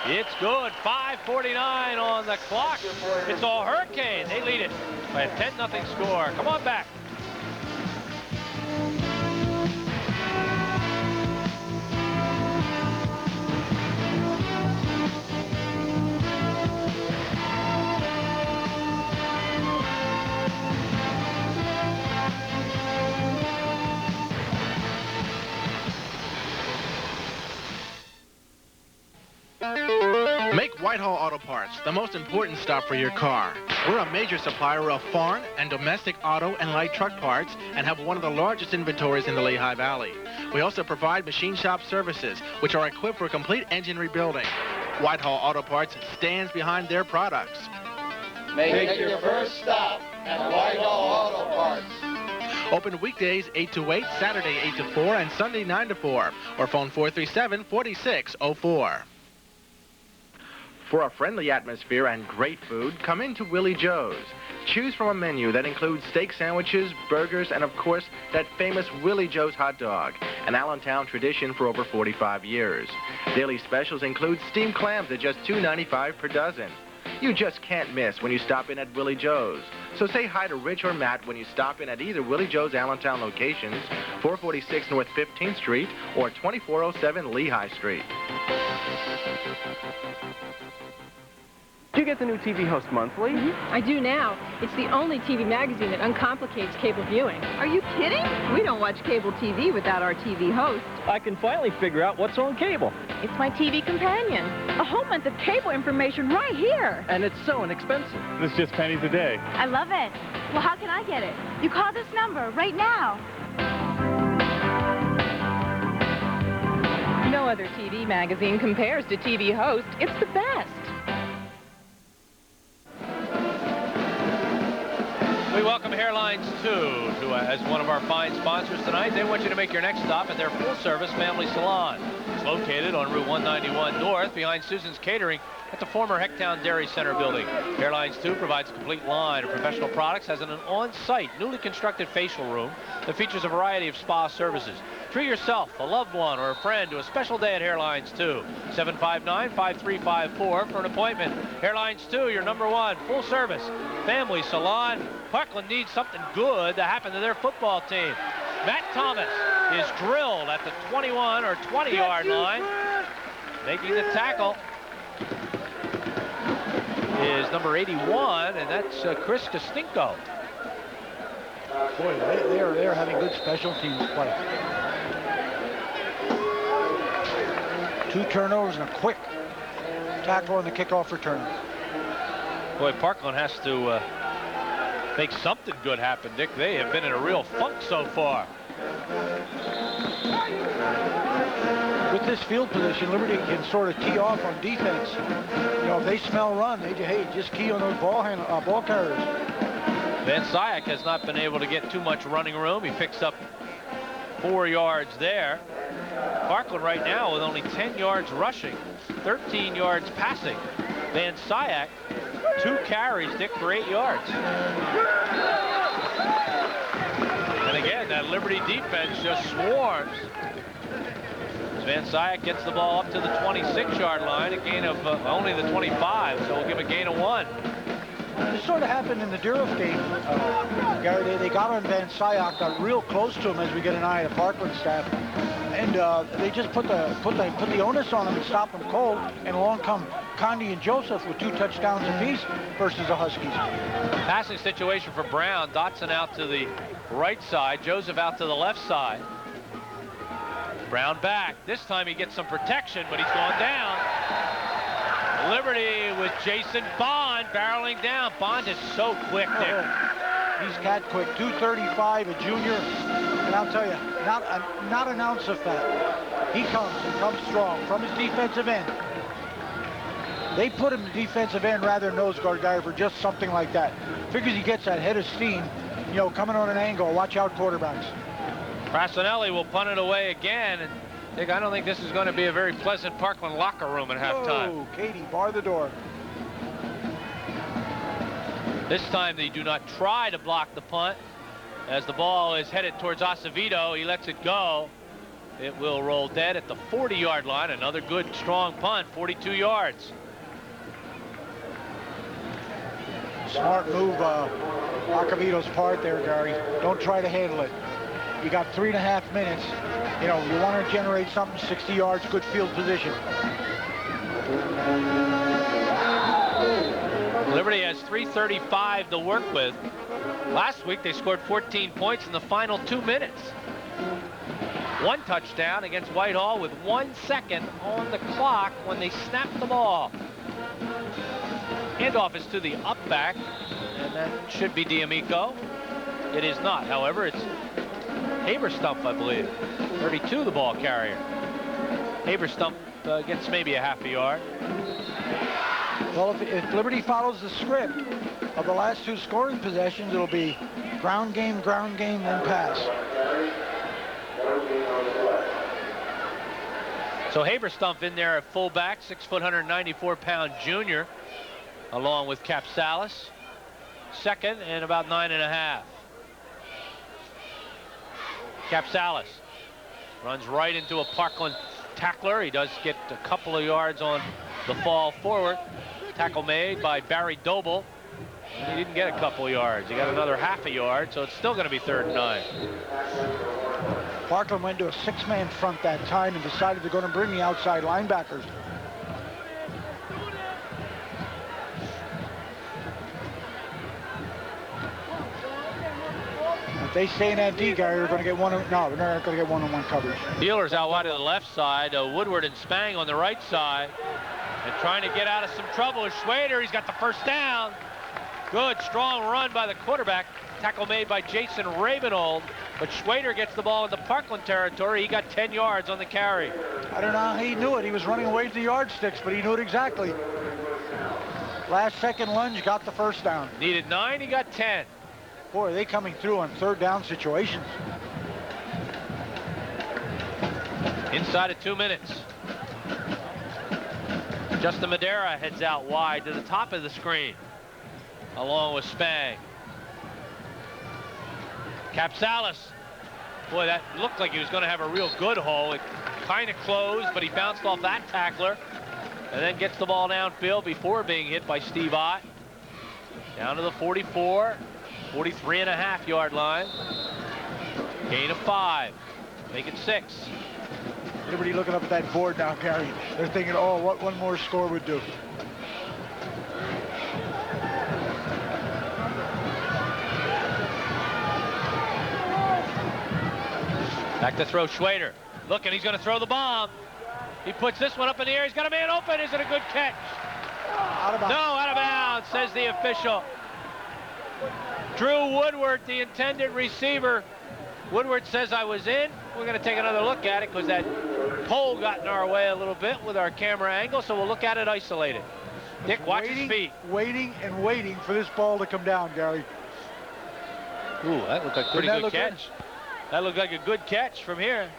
It's good. 5:49 on the clock. It's all Hurricane. They lead it by a 10-0 score. Come on back. Make Whitehall Auto Parts the most important stop for your car. We're a major supplier of foreign and domestic auto and light truck parts and have one of the largest inventories in the Lehigh Valley. We also provide machine shop services, which are equipped for complete engine rebuilding. Whitehall Auto Parts stands behind their products. Make your first stop at Whitehall Auto Parts. Open weekdays 8 to 8, Saturday 8 to 4, and Sunday 9 to 4, or phone 437-4604. For a friendly atmosphere and great food, come into Willie Joe's. Choose from a menu that includes steak sandwiches, burgers, and of course, that famous Willie Joe's hot dog, an Allentown tradition for over 45 years. Daily specials include steamed clams at just $2.95 per dozen. You just can't miss when you stop in at Willie Joe's. So say hi to Rich or Matt when you stop in at either Willie Joe's Allentown locations, 446 North 15th Street or 2407 Lehigh Street. Do you get the new TV Host monthly? I do now. It's the only TV magazine that uncomplicates cable viewing. Are you kidding? We don't watch cable TV without our TV Host. I can finally figure out what's on cable. It's my TV companion. A whole month of cable information right here. And it's so inexpensive. It's just pennies a day. I love it. Well, how can I get it? You call this number right now. No other TV magazine compares to TV Host. It's the best. We welcome Hairlines 2 as one of our fine sponsors tonight. They want you to make your next stop at their full-service family salon. It's located on Route 191 North behind Susan's Catering at the former Hecktown Dairy Center building. Hairlines 2 provides a complete line of professional products, has an on-site, newly constructed facial room that features a variety of spa services. Treat yourself, a loved one, or a friend to a special day at Hairlines 2. 759-5354 for an appointment. Hairlines 2, your #1 full-service family salon. Parkland needs something good to happen to their football team. Matt Thomas is drilled at the 21 or 20-yard line. Making the tackle is number 81, and that's Chris Costinko. Boy, they're having good special teams play. 2 turnovers and a quick tackle on the kickoff return. Boy, Parkland has to make something good happen, Dick. They have been in a real funk so far. With this field position, Liberty can sort of tee off on defense. You know, if they smell run, they just key on those ball carriers. Van Syak has not been able to get too much running room. He picks up 4 yards there. Parkland right now with only 10 yards rushing, 13 yards passing. Van Syak, 2 carries, Dick, for 8 yards. And again, that Liberty defense just swarms. Van Syak gets the ball up to the 26-yard line, a gain of only the 25, so we'll give a gain of 1. This sort of happened in the Duros game, Gary. They got on Van Syak, got real close to him as we get an eye at the Parkland staff, and they just put the onus on him and stop him cold. And along come Condi and Joseph with 2 touchdowns apiece versus the Huskies. Passing situation for Brown. Dotson out to the right side, Joseph out to the left side. Brown back. This time he gets some protection, but he's gone down. Liberty with Jason Bond barreling down. Bond is so quick there. He's cat quick. 235, a junior. And I'll tell you, not an ounce of fat. He comes strong from his defensive end. They put him in defensive end rather than nose guard guy for just something like that. Figures he gets that head of steam, you know, coming on an angle. Watch out, quarterbacks. Brassinelli will punt it away again. And Dick, I don't think this is going to be a very pleasant Parkland locker room at halftime. Oh, Katie, bar the door. This time they do not try to block the punt. As the ball is headed towards Acevedo, he lets it go. It will roll dead at the 40-yard line. Another good, strong punt, 42 yards. Smart move, Acevedo's part there, Gary. Don't try to handle it. You got 3.5 minutes. You know, you want to generate something 60 yards, good field position. Liberty has 3:35 to work with. Last week they scored 14 points in the final 2 minutes. 1 touchdown against Whitehall with 1 second on the clock when they snapped the ball. Handoff is to the up back, and that should be D'Amico. It is not, however. It's Haberstump, I believe. 32, the ball carrier. Haberstump gets maybe a half a yard. Well, if Liberty follows the script of the last 2 scoring possessions, it'll be ground game, then pass. So Haberstump in there at fullback, 6 foot, 194-pound junior, along with Capsalis. Second and about 9.5. Capsalis runs right into a Parkland tackler. He does get a couple of yards on the fall forward. Tackle made by Barry Doble. He didn't get a couple yards. He got another half a yard, so it's still going to be 3rd and 9. Parkland went to a 6-man front that time and decided they're going to bring the outside linebackers. If they stay in that D, Gary, they're going to get no, they're not going to get one-on-one coverage. Steelers out wide to the left side. Woodward and Spang on the right side. And trying to get out of some trouble is Schwader. He's got the first down. Good, strong run by the quarterback. Tackle made by Jason Rabinold. But Schwader gets the ball in the Parkland territory. He got 10 yards on the carry. I don't know how he knew it. He was running away to the yardsticks, but he knew it exactly. Last second lunge, got the first down. Needed 9, he got 10. Boy, are they coming through on 3rd down situations. Inside of 2 minutes. Justin Madera heads out wide to the top of the screen, along with Spang. Capsalis. Boy, that looked like he was going to have a real good hole. It kind of closed, but he bounced off that tackler and then gets the ball downfield before being hit by Steve Ott. Down to the 44, 43.5 yard line. Gain of 5. Make it 6. Everybody looking up at that board now, Gary. They're thinking, oh, what one more score would do. Back to throw Schwader. Looking, he's going to throw the bomb. He puts this one up in the air. He's got a man open. Is it a good catch? Out of bounds. No, out of bounds, says the official. Drew Woodward, the intended receiver. Woodward says I was in. We're going to take another look at it because that pole got in our way a little bit with our camera angle, so we'll look at it isolated. Dick, watch his feet. Waiting and waiting for this ball to come down, Gary. Ooh, that looked like a pretty good catch. That looked like a good catch from here.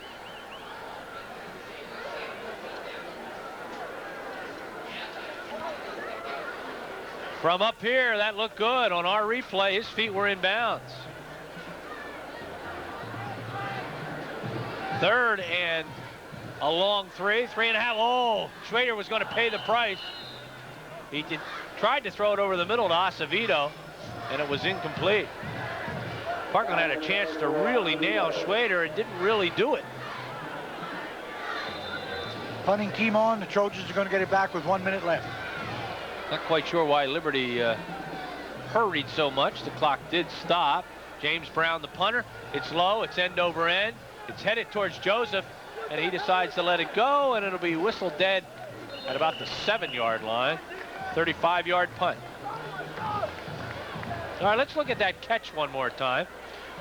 From up here, that looked good. On our replay, his feet were in bounds. 3rd and a long 3.5. Oh, Schwader was going to pay the price. He tried to throw it over the middle to Acevedo, and it was incomplete. Parkland had a chance to really nail Schwader and didn't really do it. Punting team on. The Trojans are going to get it back with 1 minute left. Not quite sure why Liberty hurried so much. The clock did stop. James Brown, the punter. It's low. It's end over end. It's headed towards Joseph, and he decides to let it go, and it'll be whistled dead at about the 7-yard line. 35-yard punt. All right, let's look at that catch one more time.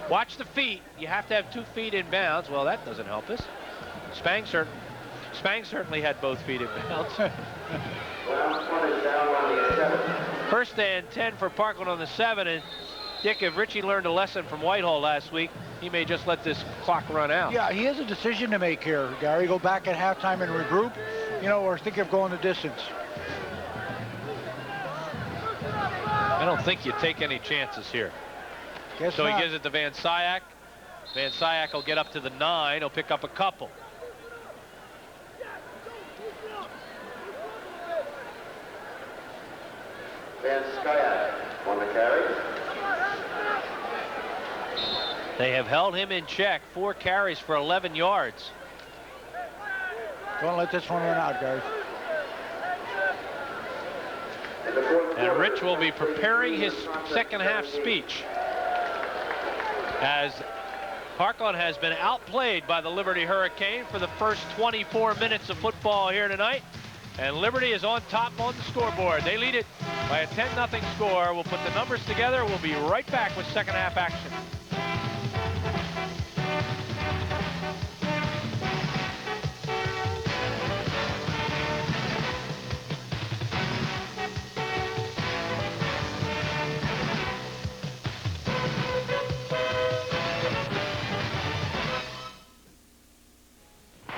Watch the feet. You have to have 2 feet in bounds. Well, that doesn't help us. Spang certainly had both feet in bounds. 1st and 10 for Parkland on the 7, and Dick, if Richie learned a lesson from Whitehall last week, he may just let this clock run out. Yeah, he has a decision to make here, Gary. Go back at halftime and regroup, or think of going the distance. I don't think you take any chances here. Guess so not. He gives it to Van Syak. Van Syak will get up to the 9. He'll pick up a couple. Van Syak on the carry. They have held him in check. 4 carries for 11 yards. Don't let this one run out, Gary. And Rich will be preparing his second half speech, as Parkland has been outplayed by the Liberty Hurricane for the first 24 minutes of football here tonight. And Liberty is on top on the scoreboard. They lead it by a 10-0 score. We'll put the numbers together. We'll be right back with second half action.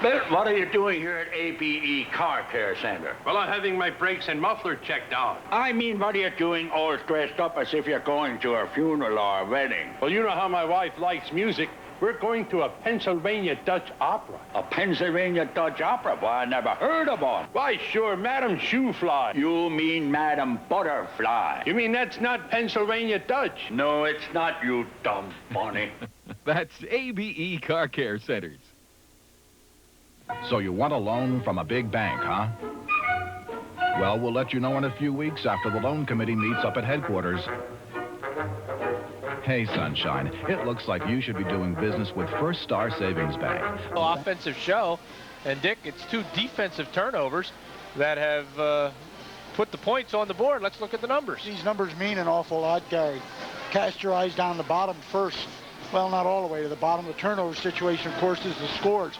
Bill, what are you doing here at ABE Car Care Center? Well, I'm having my brakes and muffler checked out. I mean, what are you doing all dressed up as if you're going to a funeral or a wedding? Well, you know how my wife likes music. We're going to a Pennsylvania Dutch opera. A Pennsylvania Dutch opera? Why, I never heard of one. Why, sure, Madam Shoefly. You mean Madam Butterfly? You mean that's not Pennsylvania Dutch? No, it's not, you dumb bunny. That's ABE Car Care Centers. So you want a loan from a big bank, huh? Well, we'll let you know in a few weeks after the loan committee meets up at headquarters. Hey, Sunshine, it looks like you should be doing business with First Star Savings Bank. Offensive show, and Dick, it's 2 defensive turnovers that have put the points on the board. Let's look at the numbers. These numbers mean an awful lot, Gary. Cast your eyes down the bottom first. Well, not all the way to the bottom. The turnover situation, of course, is the scores.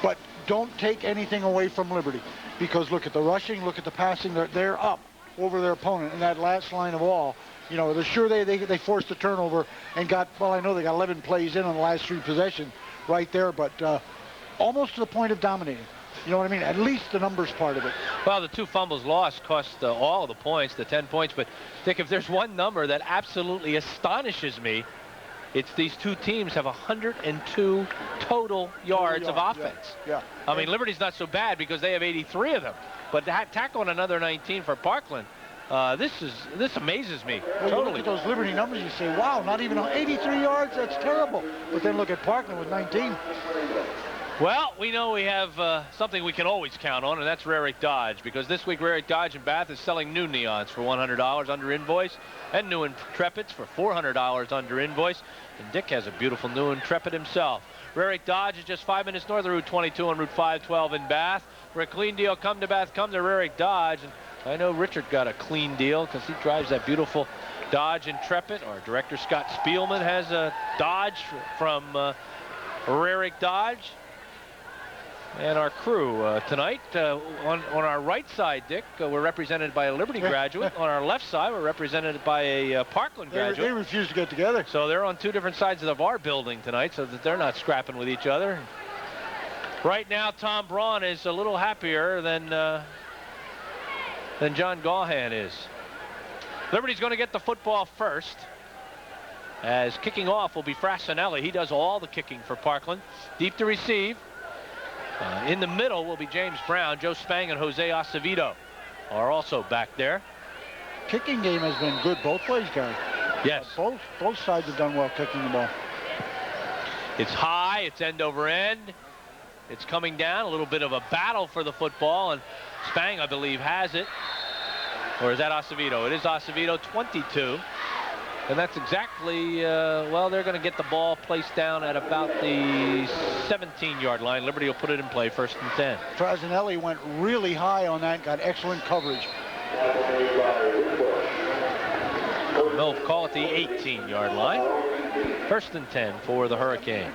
But don't take anything away from Liberty, because look at the rushing, look at the passing. They're up over their opponent in that last line of all. You know, they're sure they forced the turnover and got, well, I know they got 11 plays in on the last 3 possessions right there, but almost to the point of dominating. You know what I mean? At least the numbers part of it. Well, the 2 fumbles lost cost all the points, the 10 points. But, Dick, if there's one number that absolutely astonishes me, it's these 2 teams have 102 total yards of offense. Yeah. I mean, Liberty's not so bad because they have 83 of them. But to tack on another 19 for Parkland, this amazes me. Well, totally. You look at those Liberty numbers, you say, wow, not even on 83 yards, that's terrible. But then look at Parkland with 19. Well, we know we have something we can always count on, and that's Rarick Dodge, because this week Rarick Dodge in Bath is selling new Neons for $100 under invoice, and new Intrepids for $400 under invoice. And Dick has a beautiful new Intrepid himself. Rarick Dodge is just 5 minutes north of Route 22 and Route 512 in Bath. For a clean deal, come to Bath, come to Rarick Dodge. And I know Richard got a clean deal because he drives that beautiful Dodge Intrepid. Our director, Scott Spielman, has a Dodge from Rarick Dodge. And our crew tonight, on our right side, Dick, we're represented by a Liberty graduate. On our left side, we're represented by a Parkland graduate. They refuse to get together. So they're on 2 different sides of our building tonight so that they're not scrapping with each other. Right now, Tom Braun is a little happier than John Gaughan is. Liberty's going to get the football first, as kicking off will be Frassinelli. He does all the kicking for Parkland. Deep to receive. In the middle will be James Brown. Joe Spang and Jose Acevedo are also back there. Kicking game has been good both ways, Gary. Yes. Both sides have done well kicking the ball. It's high. It's end over end. It's coming down. A little bit of a battle for the football, and Spang, I believe, has it. Or is that Acevedo? It is Acevedo, 22. And that's exactly, well, they're going to get the ball placed down at about the 17-yard line. Liberty will put it in play, 1st and 10. Frassinelli went really high on that, got excellent coverage. They'll call it the 18-yard line. 1st and 10 for the Hurricane.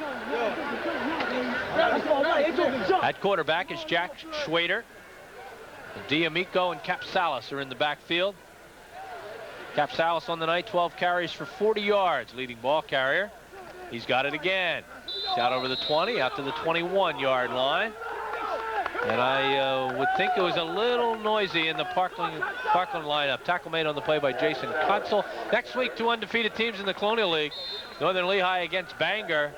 At quarterback is Jack Schwader. D'Amico and Capsalis are in the backfield. Capsalis on the night, 12 carries for 40 yards, leading ball carrier. He's got it again. It's out over the 20, out to the 21-yard line. And I would think it was a little noisy in the Parkland lineup. Tackle made on the play by Jason Kutzel. Next week, 2 undefeated teams in the Colonial League. Northern Lehigh against Bangor.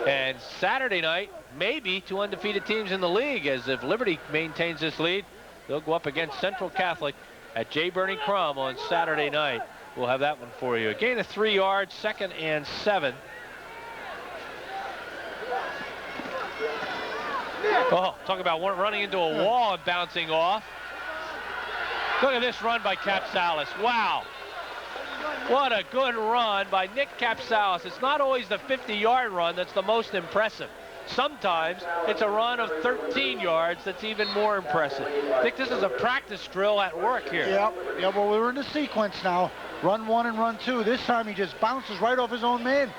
And Saturday night, maybe 2 undefeated teams in the league, as if Liberty maintains this lead, they'll go up against Central Catholic at J. Bernie Crum on Saturday night. We'll have that one for you. A gain of 3 yards, 2nd and 7. Oh, talk about running into a wall and bouncing off. Look at this run by Capsalis. Wow. What a good run by Nick Capsalis. It's not always the 50-yard run that's the most impressive. Sometimes it's a run of 13 yards that's even more impressive. I think this is a practice drill at work here. Yeah, well, we're in the sequence now. Run 1 and run 2. This time he just bounces right off his own man.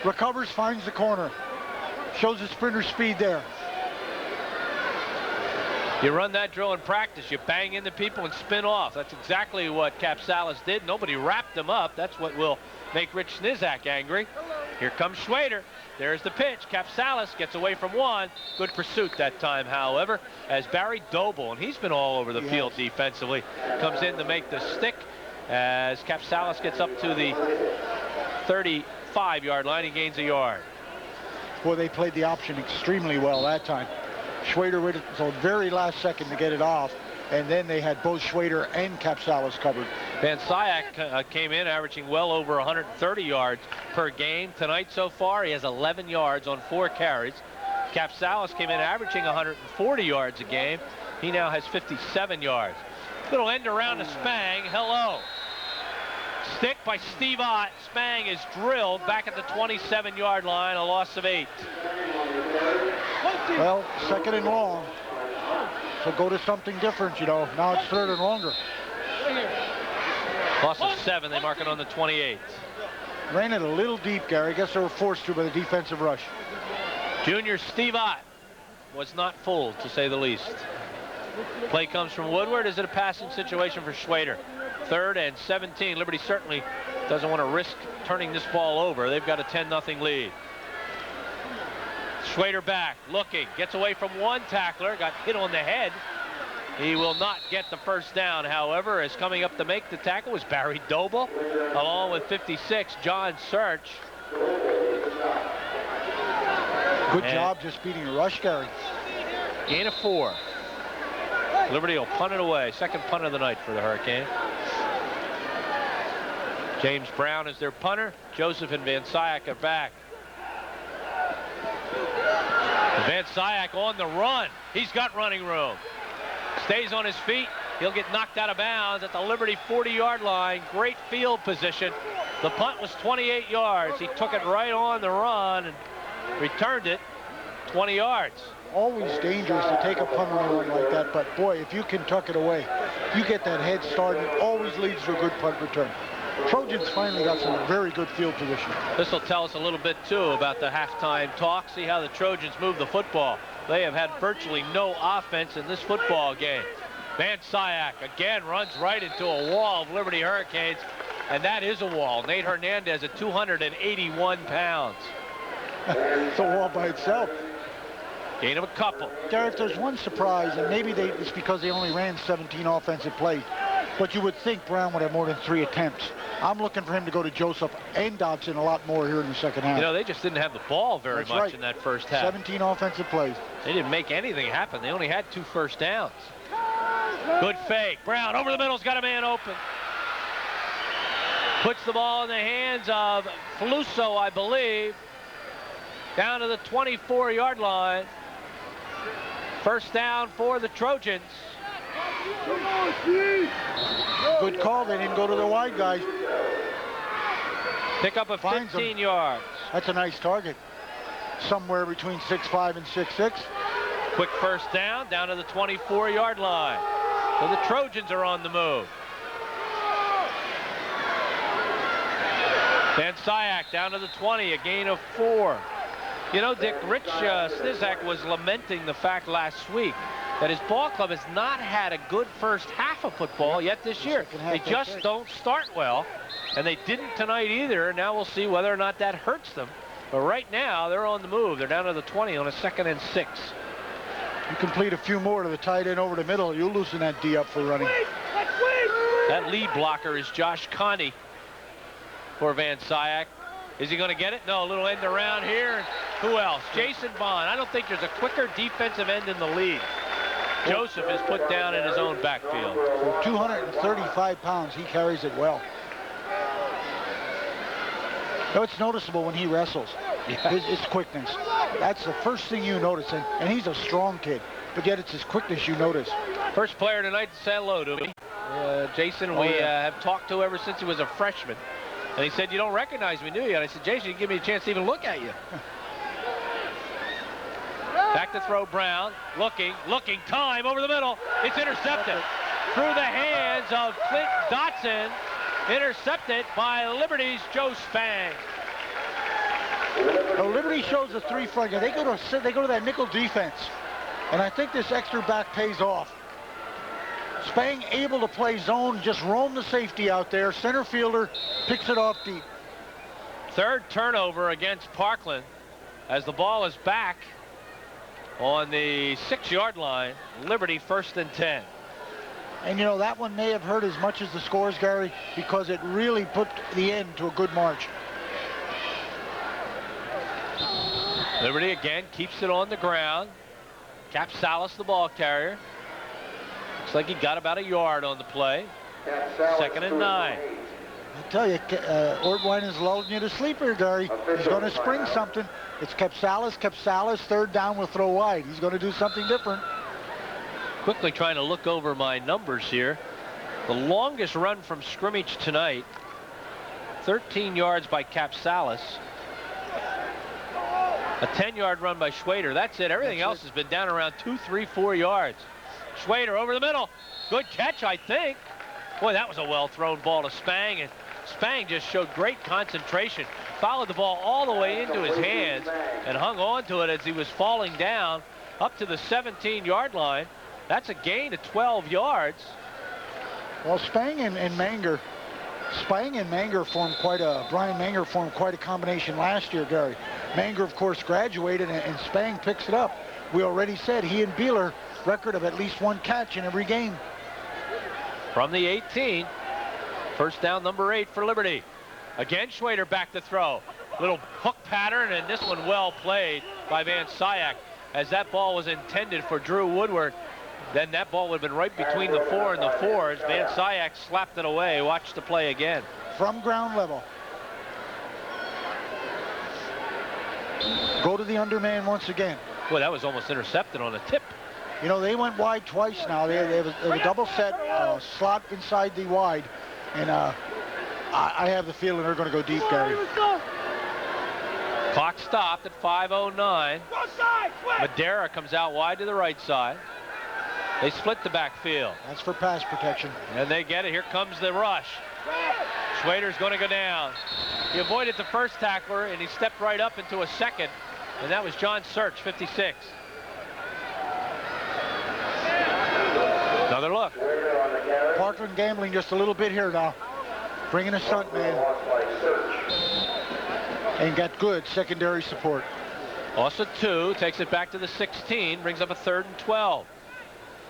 Recovers, finds the corner. Shows his sprinter speed there. You run that drill in practice. You bang into people and spin off. That's exactly what Capsalis did. Nobody wrapped him up. That's what will make Rich Snizak angry. Here comes Schwader. There's the pitch. Capsalis gets away from one. Good pursuit that time, however, as Barry Doble, and he's been all over the field defensively, comes in to make the stick as Capsalis gets up to the 35-yard line. He gains a yard. Boy, they played the option extremely well that time. Schwader waited until the very last second to get it off, and then they had both Schwader and Capsalis covered. Van Syak came in averaging well over 130 yards per game. Tonight so far, he has 11 yards on 4 carries. Capsalis came in averaging 140 yards a game. He now has 57 yards. Little end around to Spang. Hello. Stick by Steve Ott. Spang is drilled back at the 27-yard line, a loss of 8. Well, 2nd and long. So go to something different, you know. Now it's 3rd and longer. Loss of 7. They mark it on the 28. Ran it a little deep, Gary. I guess they were forced to by the defensive rush. Junior Steve Ott was not fooled, to say the least. Play comes from Woodward. Is it a passing situation for Schwader? 3rd and 17. Liberty certainly doesn't want to risk turning this ball over. They've got a 10-0 lead. Schwader back, looking, gets away from one tackler, got hit on the head. He will not get the first down, however, as coming up to make the tackle was Barry Doble, along with 56, John Search. Good job just beating a rush, Gary. Gain of 4. Liberty will punt it away. 2nd punt of the night for the Hurricane. James Brown is their punter. Joseph and Van Syak are back. Van Syak on the run. He's got running room. Stays on his feet. He'll get knocked out of bounds at the Liberty 40-yard line. Great field position. The punt was 28 yards. He took it right on the run and returned it 20 yards. Always dangerous to take a punt on a run like that, but boy, if you can tuck it away, you get that head start, and it always leads to a good punt return. Trojans finally got some very good field position. This will tell us a little bit, too, about the halftime talk. See how the Trojans move the football. They have had virtually no offense in this football game. Van Syak again runs right into a wall of Liberty Hurricanes, and that is a wall. Nate Hernandez at 281 pounds. It's a wall by itself. Gain of a couple. Gary, if there's one surprise, and maybe it's because they only ran 17 offensive plays, but you would think Brown would have more than 3 attempts. I'm looking for him to go to Joseph and Dodson a lot more here in the second half. You know, they just didn't have the ball very much in that first half. 17 offensive plays. They didn't make anything happen. They only had 2 first downs. Good fake. Brown over the middle's got a man open. Puts the ball in the hands of Faluso, I believe. Down to the 24-yard line. First down for the Trojans. Good call. They didn't go to the wide guys. Pick up a 15 yards. That's a nice target. Somewhere between 6'5" and 6'6". Quick first down to the 24-yard line. So the Trojans are on the move. Van Syak down to the 20, a gain of 4. You know, Dick, Rich Snizak was lamenting the fact last week that his ball club has not had a good first half of football yet this year. They just don't start well, and they didn't tonight either. Now we'll see whether or not that hurts them. But right now, they're on the move. They're down to the 20 on a 2nd and 6. You complete a few more to the tight end over the middle, you'll loosen that D up for running. That lead blocker is Josh Connie for Van Syak. Is he going to get it? No, a little end around here. Who else? Jason Bond. I don't think there's a quicker defensive end in the league. Joseph is put down in his own backfield. For 235 pounds, he carries it well. No, it's noticeable when he wrestles. Yeah. His quickness. That's the first thing you notice, and he's a strong kid, but yet it's his quickness you notice. First player tonight to say hello to me. Jason, we have talked to ever since he was a freshman. And he said, "You don't recognize me, do you?" And I said, "Jason, you give me a chance to even look at you." Back to throw Brown. Looking, time over the middle. It's intercepted. Through the hands of Clint Dotson. Intercepted by Liberty's Joe Spang. Well, Liberty shows a three-front. They go to that nickel defense. And I think this extra back pays off. Spang able to play zone, just roam the safety out there. Center fielder picks it off deep. Third turnover against Parkland as the ball is back on the 6-yard line. Liberty 1st and 10. And you know, that one may have hurt as much as the scores, Gary, because it really put the end to a good march. Liberty again keeps it on the ground. Cap Salas, the ball carrier. Looks like he got about a yard on the play. 2nd and 9. I tell you, Ortwine is lulling you to sleep here, Gary. He's going to spring something. It's Capsalis, 3rd down will throw wide. He's going to do something different. Quickly trying to look over my numbers here. The longest run from scrimmage tonight, 13 yards by Capsalis. A 10-yard run by Schwader. That's it. Everything else has been down around 2, 3, 4 yards. Schwader over the middle. Good catch, I think. Boy, that was a well-thrown ball to Spang, and Spang just showed great concentration. Followed the ball all the way into his hands and hung on to it as he was falling down up to the 17-yard line. That's a gain of 12 yards. Well, Spang and Manger formed Brian Manger formed quite a combination last year, Gary. Manger, of course, graduated, and Spang picks it up. We already said he and Beeler record of at least 1 catch in every game. From the 18, 1st down, number 8 for Liberty. Again, Schwader back to throw. Little hook pattern, and this one well played by Van Syak. As that ball was intended for Drew Woodward, then that ball would have been right between the 4 and the 4s. Van Syak slapped it away. Watch the play again. From ground level. Go to the underman once again. Boy, that was almost intercepted on a tip. You know, they went wide twice now. They have a double set slot inside the wide. And I have the feeling they're going to go deep, Gary. Clock stopped at 5:09. Madera comes out wide to the right side. They split the backfield. That's for pass protection. And they get it. Here comes the rush. Schwader's going to go down. He avoided the first tackler, and he stepped right up into a second. And that was John Search, 56. Another look. Parkland gambling just a little bit here now. Bringing a stunt man. And got good secondary support. Also 2, takes it back to the 16, brings up a 3rd and 12.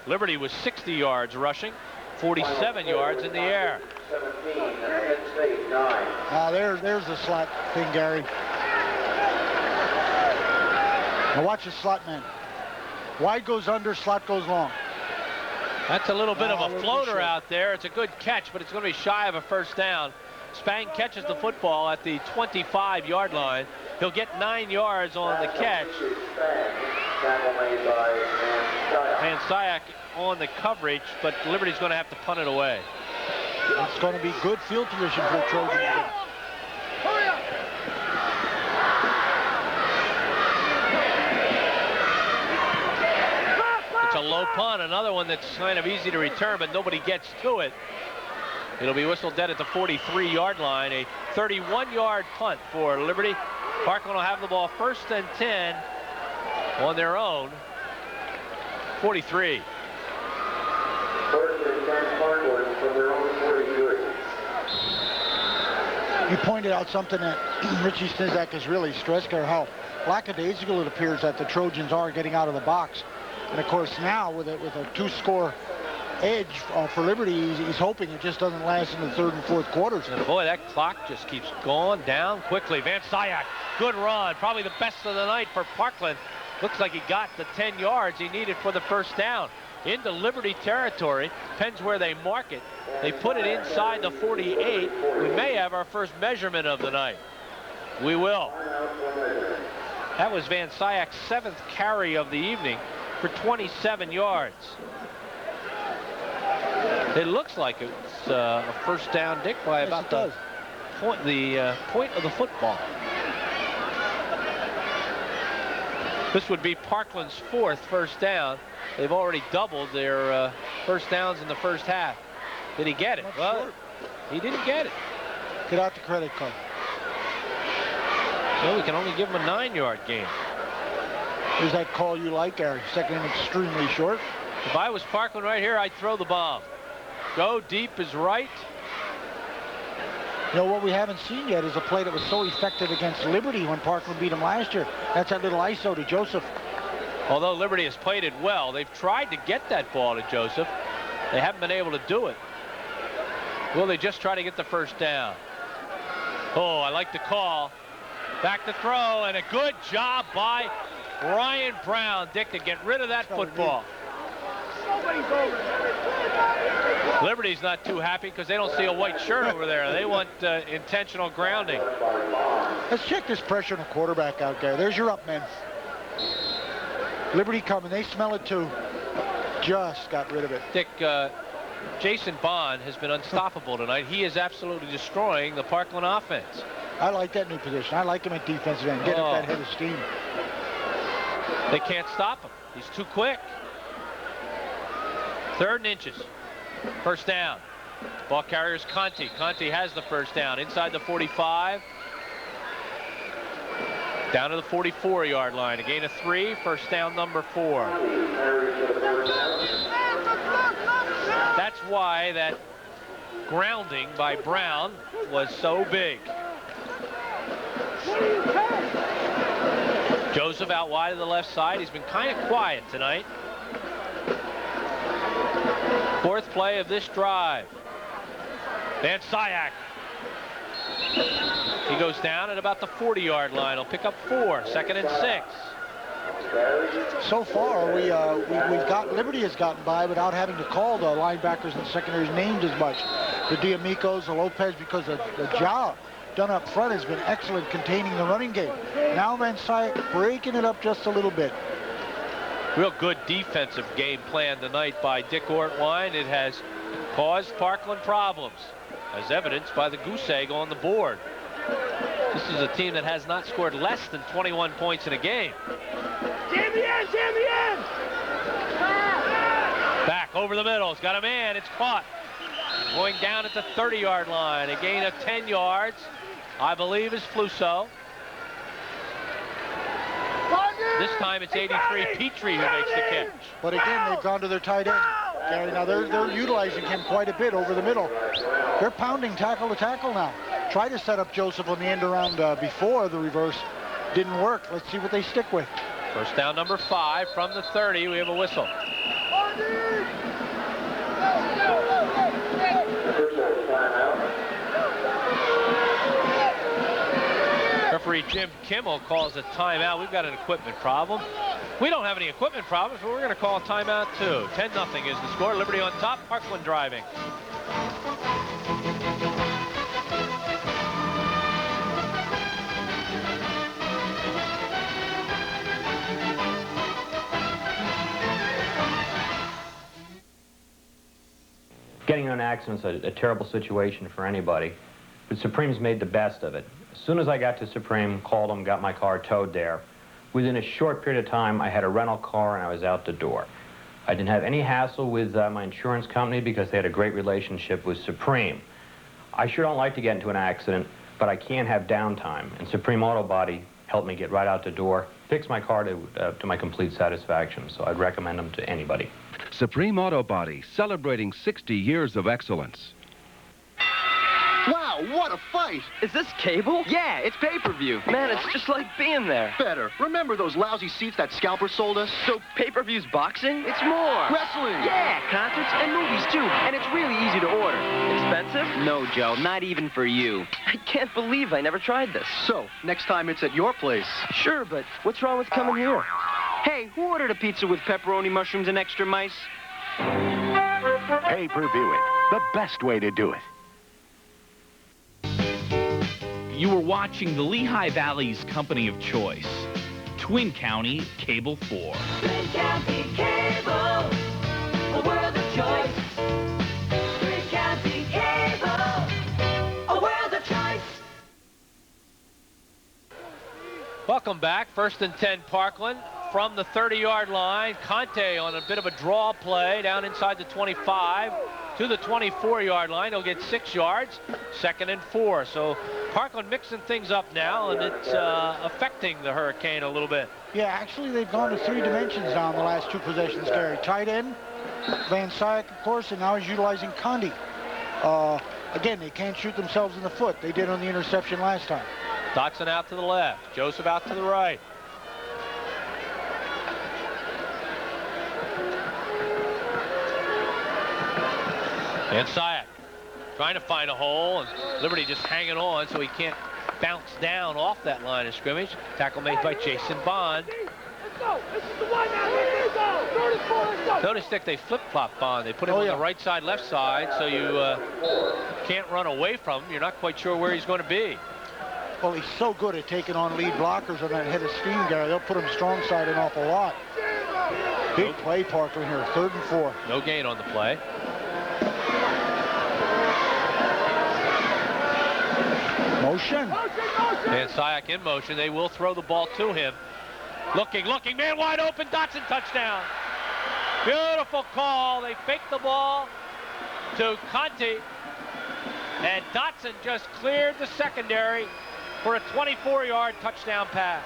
Liberty was 60 yards rushing, 47 yards in the air. There's the slot thing, Gary. Now watch the slot man. Wide goes under, slot goes long. That's a little bit of a floater out there. It's a good catch, but it's going to be shy of a 1st down. Spang catches the football at the 25-yard line. He'll get 9 yards on the catch. Van Syak on the coverage, but Liberty's going to have to punt it away. It's going to be good field position for the Trojans. It's a low punt, another one that's kind of easy to return, but nobody gets to it. It'll be whistled dead at the 43-yard line. A 31-yard punt for Liberty. Parkland will have the ball 1st and 10 on their own 43. 1st and 10 Parkland from their own 43. You pointed out something that Richie Snizak has really stressed, how lackadaisical it appears that the Trojans are getting out of the box. And of course now with a 2-score edge for Liberty, he's hoping it just doesn't last in the 3rd and 4th quarters. And boy, that clock just keeps going down quickly. Van Syak, good run, probably the best of the night for Parkland. Looks like he got the 10 yards he needed for the 1st down. Into Liberty territory, depends where they mark it. They put it inside the 48. We may have our first measurement of the night. We will. That was Van Syak's 7th carry of the evening for 27 yards. It looks like it's a 1st down, Dick, by about the point of the football. This would be Parkland's 4th first down. They've already doubled their first downs in the first half. Did he get it? Well, he didn't get it. Get out the credit card. So we can only give him a 9-yard gain. Is that call you like, Gary? Second and extremely short. If I was Parkland right here, I'd throw the bomb. Go deep is right. You know, what we haven't seen yet is a play that was so effective against Liberty when Parkland beat them last year. That's that little ISO to Joseph. Although Liberty has played it well, they've tried to get that ball to Joseph. They haven't been able to do it. Will they just try to get the first down? Oh, I like the call. Back to throw, and a good job by Ryan Brown, Dick, to get rid of that football. Liberty's not too happy because they don't see a white shirt over there. They want intentional grounding. Let's check this pressure on the quarterback out there. There's your up man. Liberty coming. They smell it too. Just got rid of it. Dick, Jason Bond has been unstoppable tonight. He is absolutely destroying the Parkland offense. I like that new position. I like him at defensive end. Get up that head of steam. They can't stop him. He's too quick. 3rd and inches. First down. Ball carrier is Conti. Conti has the first down inside the 45. Down to the 44-yard line. A gain of 3. First down, number 4. That's why that grounding by Brown was so big. Joseph out wide to the left side. He's been kind of quiet tonight. 4th play of this drive. Van Syak. He goes down at about the 40-yard line. He'll pick up 4. 2nd and 6. So far, we've got Liberty has gotten by without having to call the linebackers and secondaries names as much. The D'Amicos, the Lopez, because the job done up front has been excellent containing the running game. Now Van Syak breaking it up just a little bit. Real good defensive game plan tonight by Dick Ortwine. It has caused Parkland problems, as evidenced by the goose egg on the board. This is a team that has not scored less than 21 points in a game. Jam the end, jam the end! Back over the middle. It's got a man. It's caught. Going down at the 30-yard line. A gain of 10 yards. I believe is Fluso. This time it's 83 Petrie who makes the catch. But again, they've gone to their tight end. Gary, now they're utilizing him quite a bit over the middle. They're pounding tackle to tackle now. Try to set up Joseph on the end around before the reverse. Didn't work. Let's see what they stick with. First down, number 5 from the 30. We have a whistle. Referee Jim Kimmel calls a timeout. We've got an equipment problem. We don't have any equipment problems, but we're going to call a timeout too. 10-0 is the score. Liberty on top. Parkland driving. Getting in an accident is a terrible situation for anybody, but Supreme's made the best of it. As soon as I got to Supreme, called them, got my car towed there. Within a short period of time, I had a rental car and I was out the door. I didn't have any hassle with my insurance company because they had a great relationship with Supreme. I sure don't like to get into an accident, but I can't have downtime, and Supreme Auto Body helped me get right out the door, fix my car to my complete satisfaction, so I'd recommend them to anybody. Supreme Auto Body, celebrating 60 years of excellence. Wow, what a fight! Is this cable? Yeah, it's pay-per-view. Man, it's just like being there. Better. Remember those lousy seats that Scalper sold us? So pay-per-view's boxing? It's more. Wrestling! Yeah, concerts and movies, too. And it's really easy to order. Expensive? No, Joe, not even for you. I can't believe I never tried this. So, next time it's at your place. Sure, but what's wrong with coming here? Hey, who ordered a pizza with pepperoni, mushrooms, and extra mice? Pay-per-view it. The best way to do it. You were watching the Lehigh Valley's company of choice, Twin County Cable 4. Twin County Cable, a world of choice. Twin County Cable, a world of choice. Welcome back. 1st and 10 Parkland from the 30-yard line. Conte on a bit of a draw play down inside the 25 to the 24-yard line. He'll get 6 yards, 2nd and 4. So Parkland mixing things up now, and it's affecting the Hurricane a little bit. Yeah, actually, they've gone to 3 dimensions now in the last 2 possessions, Gary. Tight end, Van Syak, of course, and now he's utilizing Condi. Again, they can't shoot themselves in the foot. They did on the interception last time. Dotson out to the left. Joseph out to the right. And Syak trying to find a hole, and Liberty just hanging on so he can't bounce down off that line of scrimmage. Tackle made by Jason Bond. Notice that they flip-flop Bond. They put him on the right side, left side, so you can't run away from him. You're not quite sure where he's going to be. Well, he's so good at taking on lead blockers on that head of steam, Gary. They'll put him strong side an awful lot. Big play, Parkland here, 3rd and 4. No gain on the play. Motion. And Syak in motion. They will throw the ball to him. Looking, man wide open. Dotson touchdown. Beautiful call. They fake the ball to Conti. And Dotson just cleared the secondary for a 24-yard touchdown pass.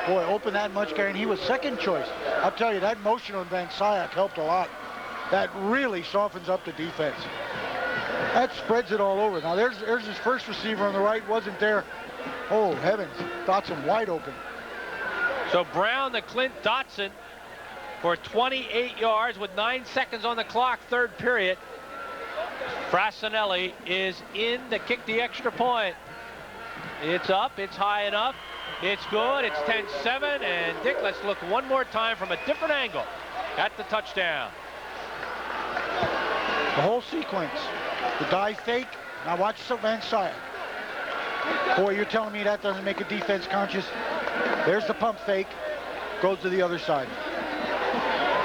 Boy, open that much, Gary, and he was 2nd choice. I'll tell you, that motion on Van Syak helped a lot. That really softens up the defense. That spreads it all over. Now, there's his first receiver on the right. Wasn't there. Oh, heavens. Dotson wide open. So Brown to Clint Dotson for 28 yards with 9 seconds on the clock, 3rd period. Frassinelli is in to kick the extra point. It's up. It's high enough. It's good. It's 10-7. And Dick, let's look one more time from a different angle at the touchdown. The whole sequence. The dive fake. Now watch Van Syak. Boy, you're telling me that doesn't make a defense conscious? There's the pump fake. Goes to the other side.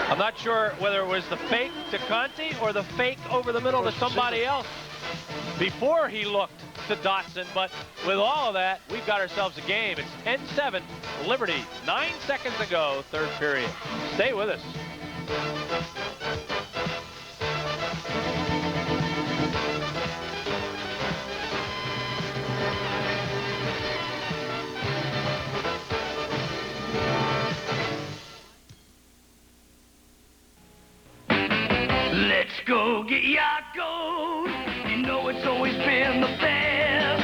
I'm not sure whether it was the fake to Conti or the fake over the middle to somebody else before he looked to Dotson. But with all of that, we've got ourselves a game. It's 10-7, Liberty. 9 seconds to go, 3rd period. Stay with us. Let's go get Yakult. You know it's always been the best.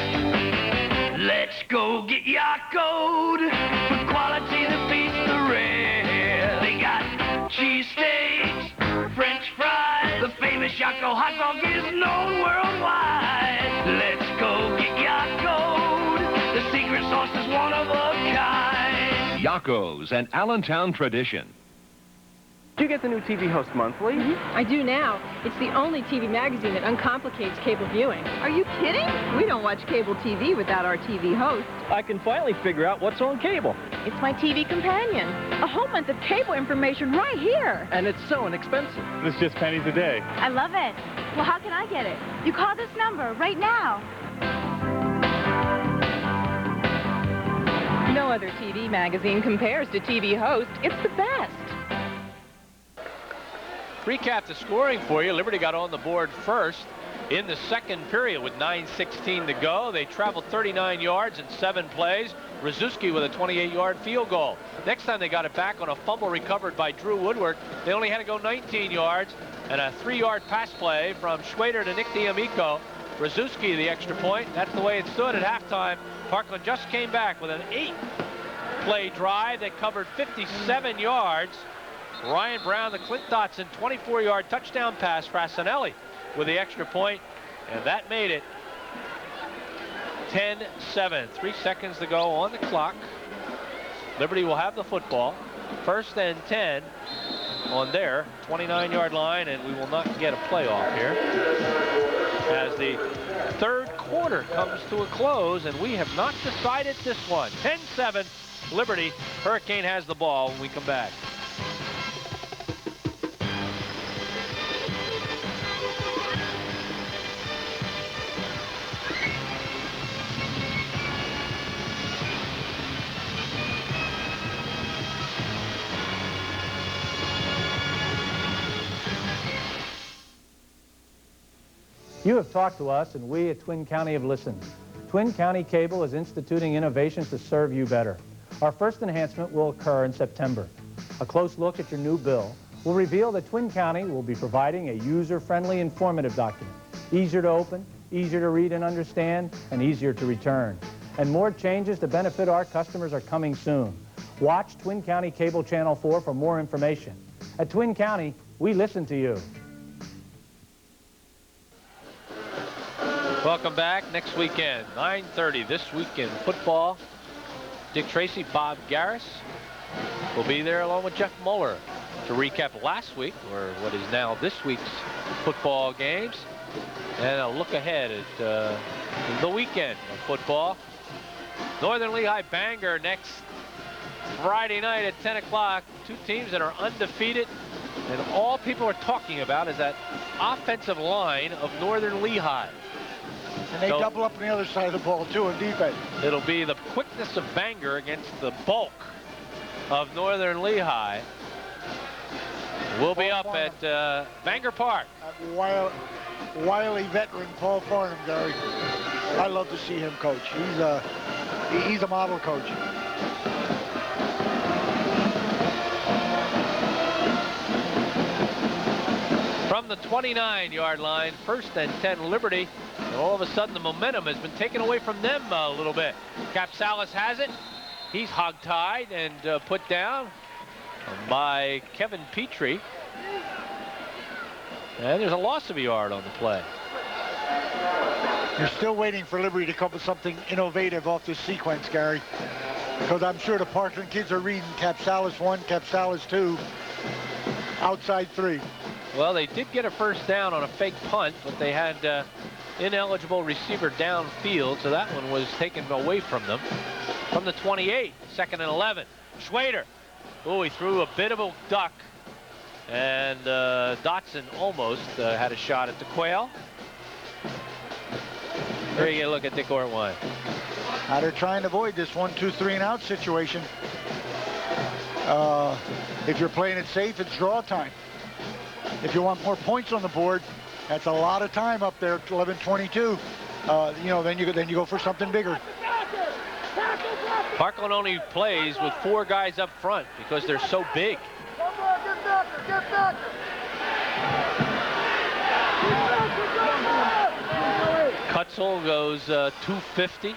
Let's go get Yakult for quality that beats the rest. They got cheesesteaks, French fries. The famous Yakult hot dog is known worldwide. Let's go get Yakult. The secret sauce is one of a kind. Yakko's, an Allentown tradition. Do you get the new TV Host monthly? I do now. It's the only TV magazine that uncomplicates cable viewing. Are you kidding? We don't watch cable TV without our TV Host. I can finally figure out what's on cable. It's my TV companion. A whole month of cable information right here. And it's so inexpensive. It's just pennies a day. I love it. Well, how can I get it? You call this number right now. No other TV magazine compares to TV Host. It's the best. Recap the scoring for you. Liberty got on the board first in the 2nd period with 9:16 to go. They traveled 39 yards in 7 plays. Rzuski with a 28-yard field goal. Next time they got it back on a fumble recovered by Drew Woodward, they only had to go 19 yards and a 3-yard pass play from Schwader to Nick D'Amico. Rzuski the extra point. That's the way it stood at halftime. Parkland just came back with an 8-play drive that covered 57 yards. Ryan Brown, the Clint Dotson 24-yard touchdown pass. Frassinelli with the extra point, and that made it 10-7. 3 seconds to go on the clock. Liberty will have the football. 1st and 10 on their 29-yard line, and we will not get a playoff here as the 3rd quarter comes to a close, and we have not decided this one. 10-7, Liberty. Hurricane has the ball when we come back. You have talked to us, and we at Twin County have listened. Twin County Cable is instituting innovations to serve you better. Our first enhancement will occur in September. A close look at your new bill will reveal that Twin County will be providing a user-friendly, informative document, easier to open, easier to read and understand, and easier to return. And more changes to benefit our customers are coming soon. Watch Twin County Cable Channel 4 for more information. At Twin County, we listen to you. Welcome back. Next weekend, 9:30, this weekend football. Dick Tracy, Bob Garris will be there along with Jeff Mueller to recap last week, or what is now this week's football games, and a look ahead at the weekend of football. Northern Lehigh Bangor next Friday night at 10 o'clock. Two teams that are undefeated, and all people are talking about is that offensive line of Northern Lehigh. And they double up on the other side of the ball, too, in defense. It'll be the quickness of Bangor against the bulk of Northern Lehigh. We'll be up at Bangor Park. Wily veteran Paul Farnham, Gary. I love to see him coach. He's a model coach. From the 29-yard line, 1st and 10 Liberty. And all of a sudden, the momentum has been taken away from them a little bit. Capsalis has it. He's hog-tied and put down by Kevin Petrie. And there's a loss of a yard on the play. You're still waiting for Liberty to come up with something innovative off this sequence, Gary. Because I'm sure the Parkland kids are reading Capsalis 1, Capsalis 2, outside 3. Well, they did get a first down on a fake punt, but they had ineligible receiver downfield, so that one was taken away from them. From the 28, 2nd and 11. Schwader. Oh, he threw a bit of a duck. And Dotson almost had a shot at the quail. Here you get a look at Dick Ortwine. Now they're trying to avoid this 1, 2, 3 and out situation. If you're playing it safe, it's draw time. If you want more points on the board, that's a lot of time up there, 11-22. You know, then you go for something bigger. Parkland only plays with 4 guys up front because they're so big. Cutzel goes 250.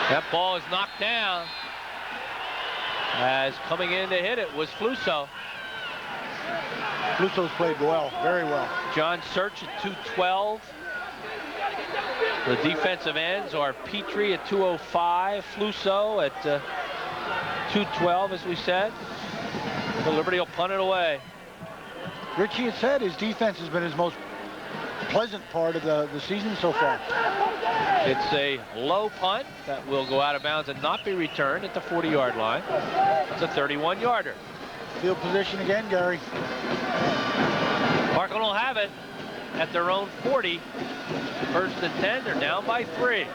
That ball is knocked down. As coming in to hit it was Fluso. Fluso's played well, very well. John Search at 212. The defensive ends are Petrie at 205, Fluso at 212, as we said. The Liberty will punt it away. Richie had said his defense has been his most pleasant part of the season so far. It's a low punt that will go out of bounds and not be returned at the 40-yard line. It's a 31-yarder. Field position again, Gary. Parkland will have it at their own 40. 1st and 10, they're down by 3.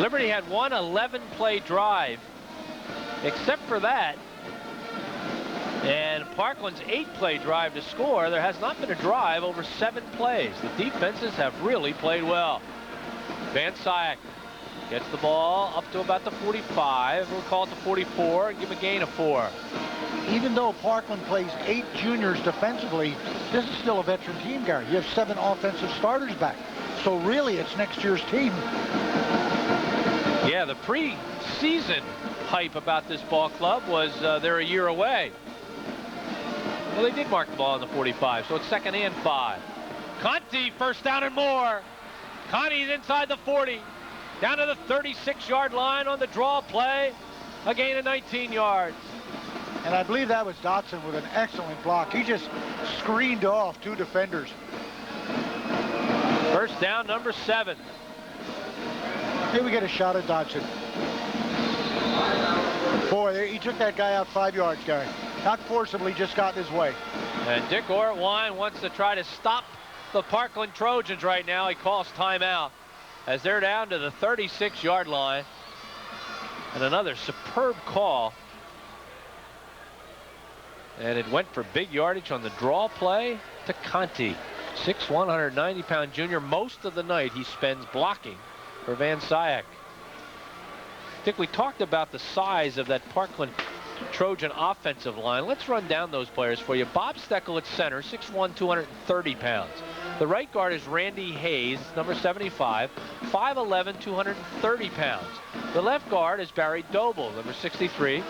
Liberty had one 11-play drive. Except for that, and Parkland's 8-play drive to score, there has not been a drive over 7 plays. The defenses have really played well. Van Syak gets the ball up to about the 45. We'll call it the 44 and give a gain of 4. Even though Parkland plays 8 juniors defensively, this is still a veteran team, Gary. You have 7 offensive starters back. So really, it's next year's team. Yeah, the pre-season hype about this ball club was they're a year away. Well, they did mark the ball on the 45, so it's 2nd and 5. Conti, 1st down and more. Conti's inside the 40. Down to the 36-yard line on the draw play. A gain of 19 yards. And I believe that was Dotson with an excellent block. He just screened off 2 defenders. 1st down, number 7. Here we get a shot at Dotson. Boy, he took that guy out 5 yards, Gary. Not forcibly, just got in his way. And Dick Ortwine wants to try to stop the Parkland Trojans right now. He calls timeout as they're down to the 36-yard line. And another superb call. And it went for big yardage on the draw play to Conti. 6'1", 190-pound junior. Most of the night he spends blocking for Van Syak. Dick, we talked about the size of that Parkland Trojan offensive line. Let's run down those players for you. Bob Steckel at center, 6'1", 230 pounds. The right guard is Randy Hayes, number 75, 5'11", 230 pounds. The left guard is Barry Doble, number 63,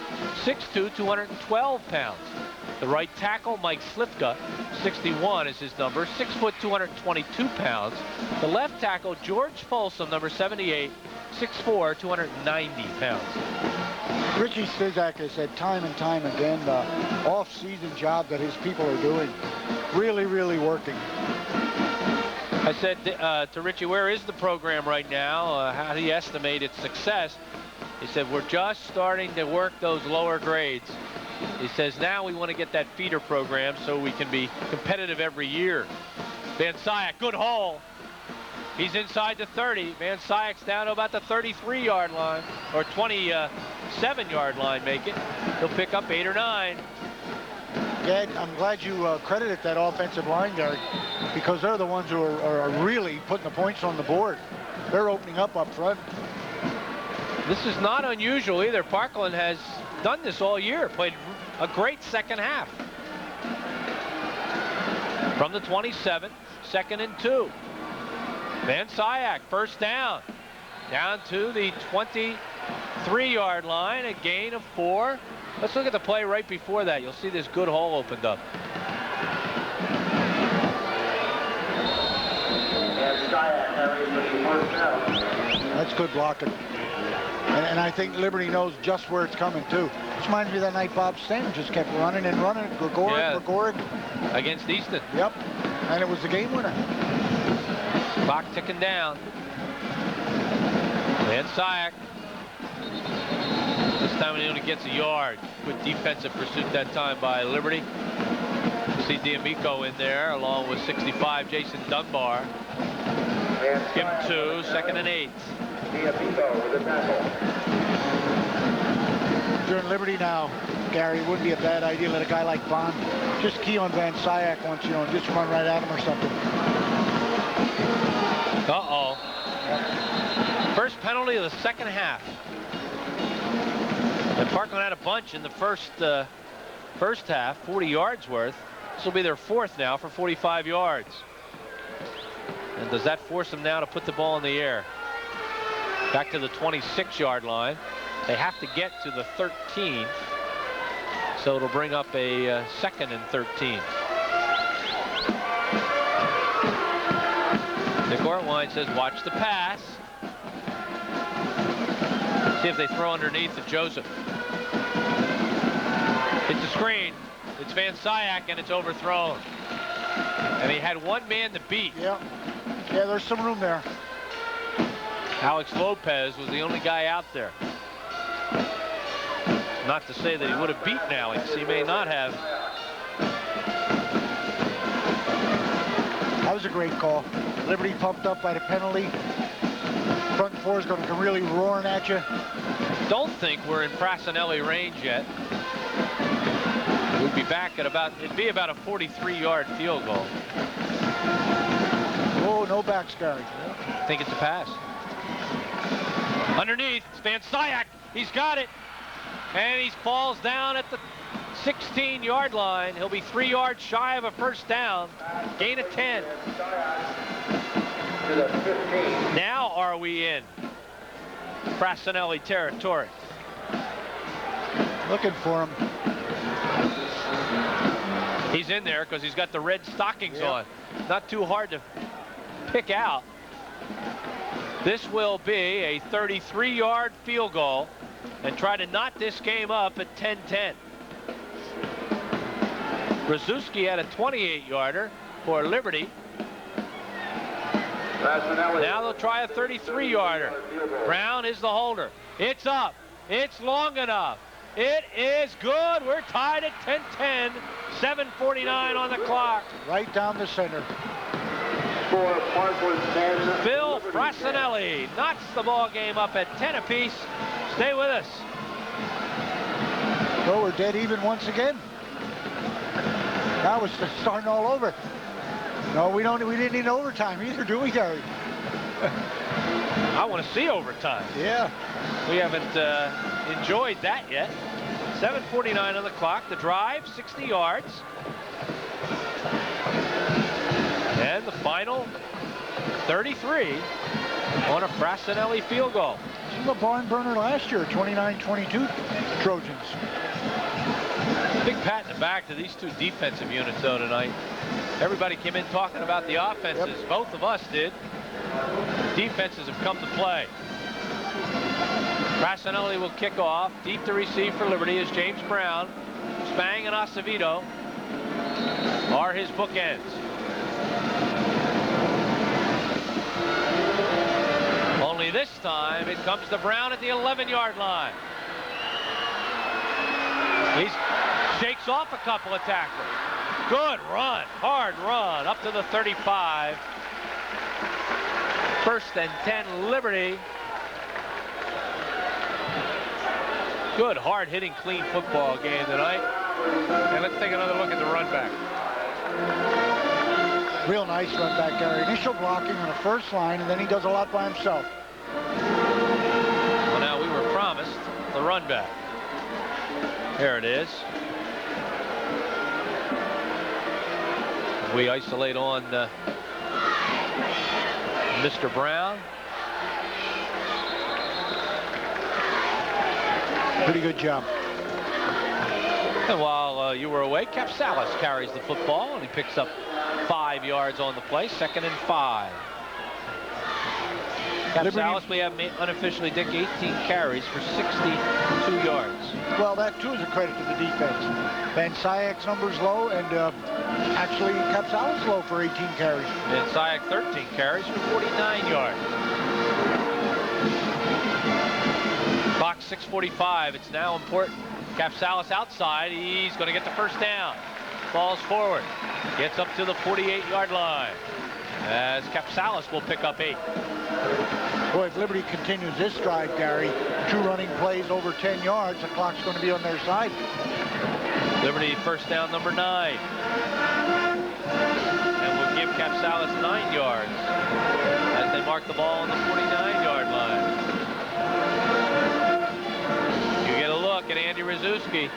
6'2", 212 pounds. The right tackle, Mike Slifka, 61 is his number, 6 foot, 222 pounds. The left tackle, George Folsom, number 78, 6'4", 290 pounds. Richie Stizak has said time and time again the off-season job that his people are doing. Really, really working. I said to Richie, where is the program right now? How do you estimate its success? He said, we're just starting to work those lower grades. He says, now we want to get that feeder program so we can be competitive every year. Van Syak, good hole. He's inside the 30. Van Syak's down to about the 33-yard line, or 27-yard line, make it. He'll pick up 8 or 9. Ed, I'm glad you credited that offensive line, Gary, because they're the ones who are really putting the points on the board. They're opening up front. This is not unusual either. Parkland has done this all year, played a great second half. From the 27, 2nd and 2. Van Syak, first down. Down to the 23-yard line, a gain of 4. Let's look at the play right before that. You'll see this good hole opened up. That's good blocking. And I think Liberty knows just where it's coming to. This reminds me of that night Bob Stanton just kept running and running. Gregoric. Against Easton. Yep. And it was the game winner. Clock ticking down. Van Syak. This time he only gets a yard. Good defensive pursuit that time by Liberty. You see D'Amico in there along with 65 Jason Dunbar. Give him 2, 2nd and 8. D'Amico with a tackle. During Liberty now, Gary, it wouldn't be a bad idea to let a guy like Bond just key on Van Syak once, you know, just run right at him or something. Uh-oh. First penalty of the second half. And Parkland had a bunch in the first half, 40 yards worth. This will be their 4th now for 45 yards. And does that force them now to put the ball in the air? Back to the 26-yard line. They have to get to the 13. So it'll bring up a 2nd and 13. Dick Ortwine says, watch the pass. See if they throw underneath to Joseph. It's a screen. It's Van Syak, and it's overthrown. And he had one man to beat. Yeah, there's some room there. Alex Lopez was the only guy out there. Not to say that he would have beaten Alex. He may not have. That was a great call. Liberty pumped up by the penalty. Front four is going to come really roaring at you. Don't think we're in Frassinelli range yet. We'd be back at it'd be about a 43-yard field goal. Oh, no backs, Gary. I think it's a pass. Underneath, it's Van Syak. He's got it. And he falls down at the 16-yard line. He'll be 3 yards shy of a first down. Gain of 10. Now are we in Frassinelli territory? Looking for him. He's in there because he's got the red stockings on. Not too hard to pick out. This will be a 33-yard field goal and try to knot this game up at 10-10. Brzezinski had a 28-yarder for Liberty. Now they'll try a 33-yarder. Brown is the holder. It's up. It's long enough. It is good. We're tied at 10-10. 7:49 on the clock. Right down the center. Phil Frassinelli knocks the ball game up at 10 apiece. Stay with us. Well, we're dead even once again. Now it's starting all over. No, we didn't need overtime either, do we, Gary? I want to see overtime. Yeah. We haven't enjoyed that yet. 7:49 on the clock. The drive, 60 yards. And the final 33 on a Frassinelli field goal. This was a barn burner last year, 29-22 Trojans. Big pat in the back to these two defensive units, though, tonight. Everybody came in talking about the offenses. Yep. Both of us did. Defenses have come to play. Frassinelli will kick off. Deep to receive for Liberty is James Brown. Spang and Acevedo are his bookends. Only this time it comes to Brown at the 11-yard line. He shakes off a couple of tacklers. Good run, hard run, up to the 35. First and 10, Liberty. Good, hard-hitting, clean football game tonight. And let's take another look at the run back. Real nice run back, Gary. Initial blocking on the first line, and then he does a lot by himself. Well, now we were promised the run back. Here it is. We isolate on Mr. Brown. Pretty good job. And while you were away, Capsalis carries the football, and he picks up 5 yards on the play, 2nd and 5. Capsalis, we have unofficially, Dick, 18 carries for 62 yards. Well, that, too, is a credit to the defense. Van Syak's number's low, and actually Capsalis low for 18 carries. And Syak 13 carries for 49 yards. Clock 6:45. It's now important. Capsalis outside. He's going to get the first down. Falls forward. Gets up to the 48-yard line. As Capsalis will pick up 8. Boy, if Liberty continues this drive, Gary, 2 running plays over 10 yards, the clock's going to be on their side. Liberty first down number 9. And we'll give Capsalis 9 yards as they mark the ball on the 49-yard line. You get a look at Andy Rzuski.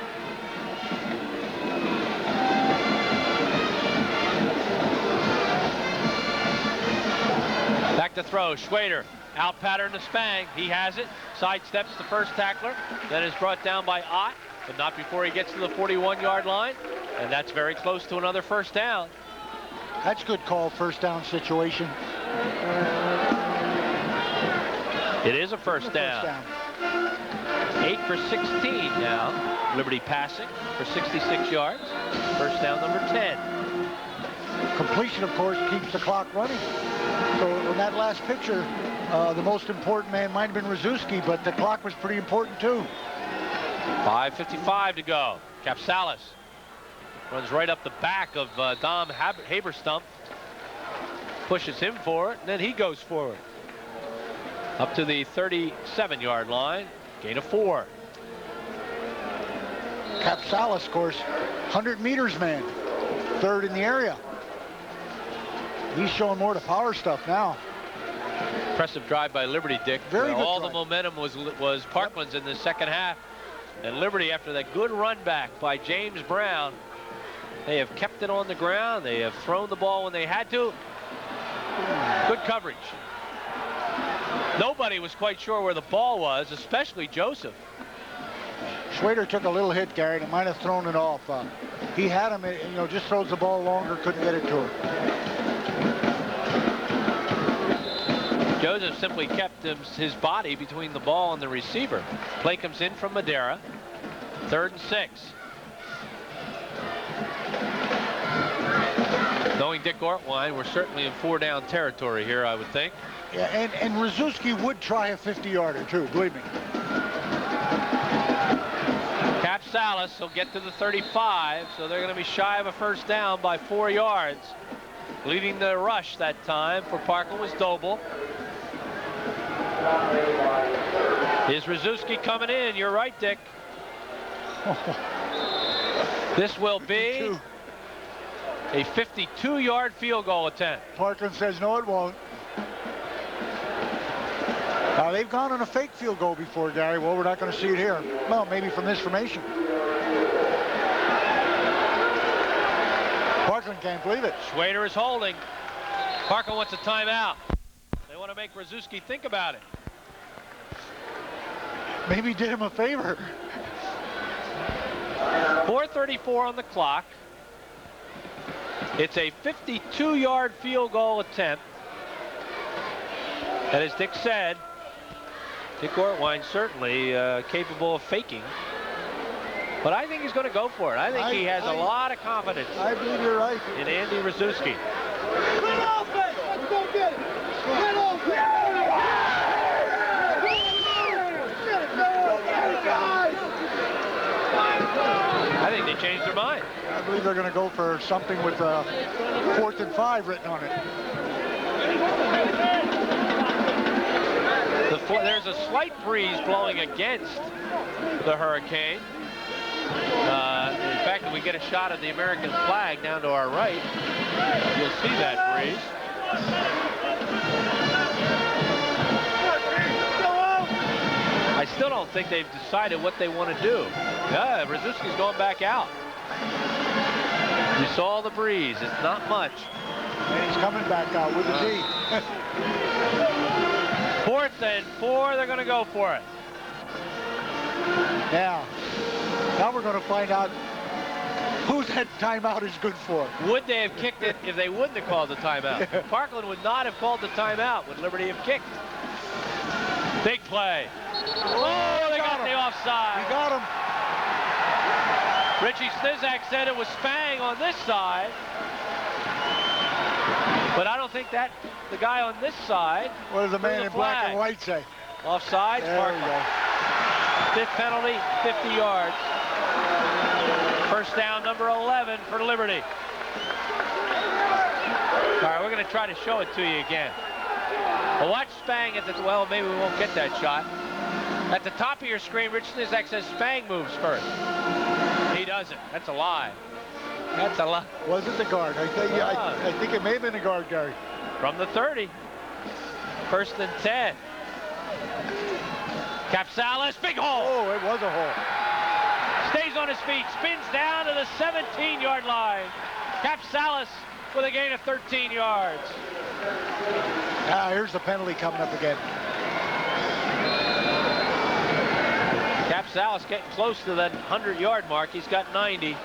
Back to throw. Schwader out pattern to Spang. He has it. Sidesteps the first tackler. Then is brought down by Ott, but not before he gets to the 41-yard line. And that's very close to another first down. That's good call, first down situation. It is a first down. 8 for 16 now. Liberty passing for 66 yards. First down number 10. Completion, of course, keeps the clock running. So in that last picture, the most important man might have been Rzuski, but the clock was pretty important too. 5:55 to go. Capsalis runs right up the back of Dom Haberstump. Pushes him forward, and then he goes forward. Up to the 37-yard line. Gain of 4. Capsalis, of course, 100 meters man. 3rd in the area. He's showing more to power stuff now. Impressive drive by Liberty, Dick. Very good all drive. The momentum was Parkland's in the second half. And Liberty, after that good run back by James Brown, they have kept it on the ground. They have thrown the ball when they had to. Good coverage. Nobody was quite sure where the ball was, especially Joseph. Schwader took a little hit, Gary, and might have thrown it off. He had him, just throws the ball longer, couldn't get it to him. Joseph simply kept his body between the ball and the receiver. Play comes in from Madera. 3rd and 6. Knowing Dick Ortwine, we're certainly in 4-down territory here, I would think. Yeah, and Rzuski would try a 50-yarder too, believe me. Capsalis will get to the 35, so they're going to be shy of a first down by 4 yards. Leading the rush that time for Parkland was Doble. Is Rzuski coming in? You're right, Dick. This will be a 52-yard field goal attempt. Parkland says no, it won't. Now, they've gone on a fake field goal before, Gary. Well, we're not going to see it here. Well, maybe from this formation. Parkland can't believe it. Schwader is holding. Parkland wants a timeout. They want to make Rzuski think about it. Maybe did him a favor. 4:34 on the clock. It's a 52-yard field goal attempt. And as Dick said, Dick Ortwine certainly capable of faking. But I think he's going to go for it. I think he has a lot of confidence. I believe you're right. In Andy Rzuski. I think they changed their mind. I believe they're going to go for something with 4th and 5 written on it. There's a slight breeze blowing against the Hurricane. In fact, if we get a shot of the American flag down to our right, you'll see that breeze. I still don't think they've decided what they want to do. Yeah, Rzuski's going back out. You saw the breeze. It's not much. And he's coming back out with the D. 4th and 4, they're going to go for it. Now we're going to find out who that timeout is good for. Would they have kicked it if they wouldn't have called the timeout? Parkland would not have called the timeout. Would Liberty have kicked? Big play. Oh, they got the offside. He got him. Richie Snizak said it was Spang on this side. But I don't think that the guy on this side. What does the man in black and white say? Offside. There we go. 5th penalty, 50 yards. First down, number 11 for Liberty. All right, we're going to try to show it to you again. Well, watch Spang at the, well, maybe we won't get that shot. At the top of your screen, Rich Snizak says Spang moves first. He doesn't. That's a lie. That's a lie. Was it the guard? I think it may have been the guard, Gary. From the 30. 1st and 10. Capsalis, big hole. Oh, it was a hole. Stays on his feet, spins down to the 17-yard line. Capsalis with a gain of 13 yards. Here's the penalty coming up again. Capsalis getting close to that 100-yard mark. He's got 90.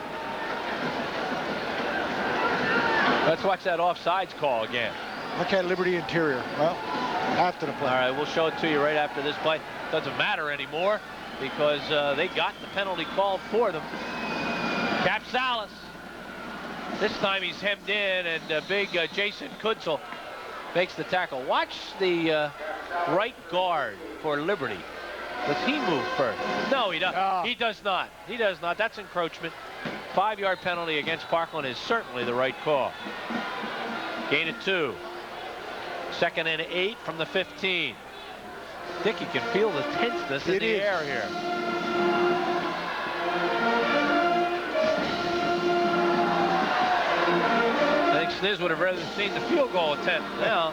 Let's watch that offsides call again. Look at Liberty interior. Well, after the play. All right, we'll show it to you right after this play. Doesn't matter anymore because they got the penalty called for them. Capsalis. This time he's hemmed in, and big Jason Kutzel makes the tackle. Watch the right guard for Liberty. Does he move first? No, he doesn't. He does not. He does not. That's encroachment. 5-yard penalty against Parkland is certainly the right call. Gain of 2. 2nd and 8 from the 15. Dick, you can feel the tenseness in the air here. I think Sniz would have rather seen the field goal attempt now.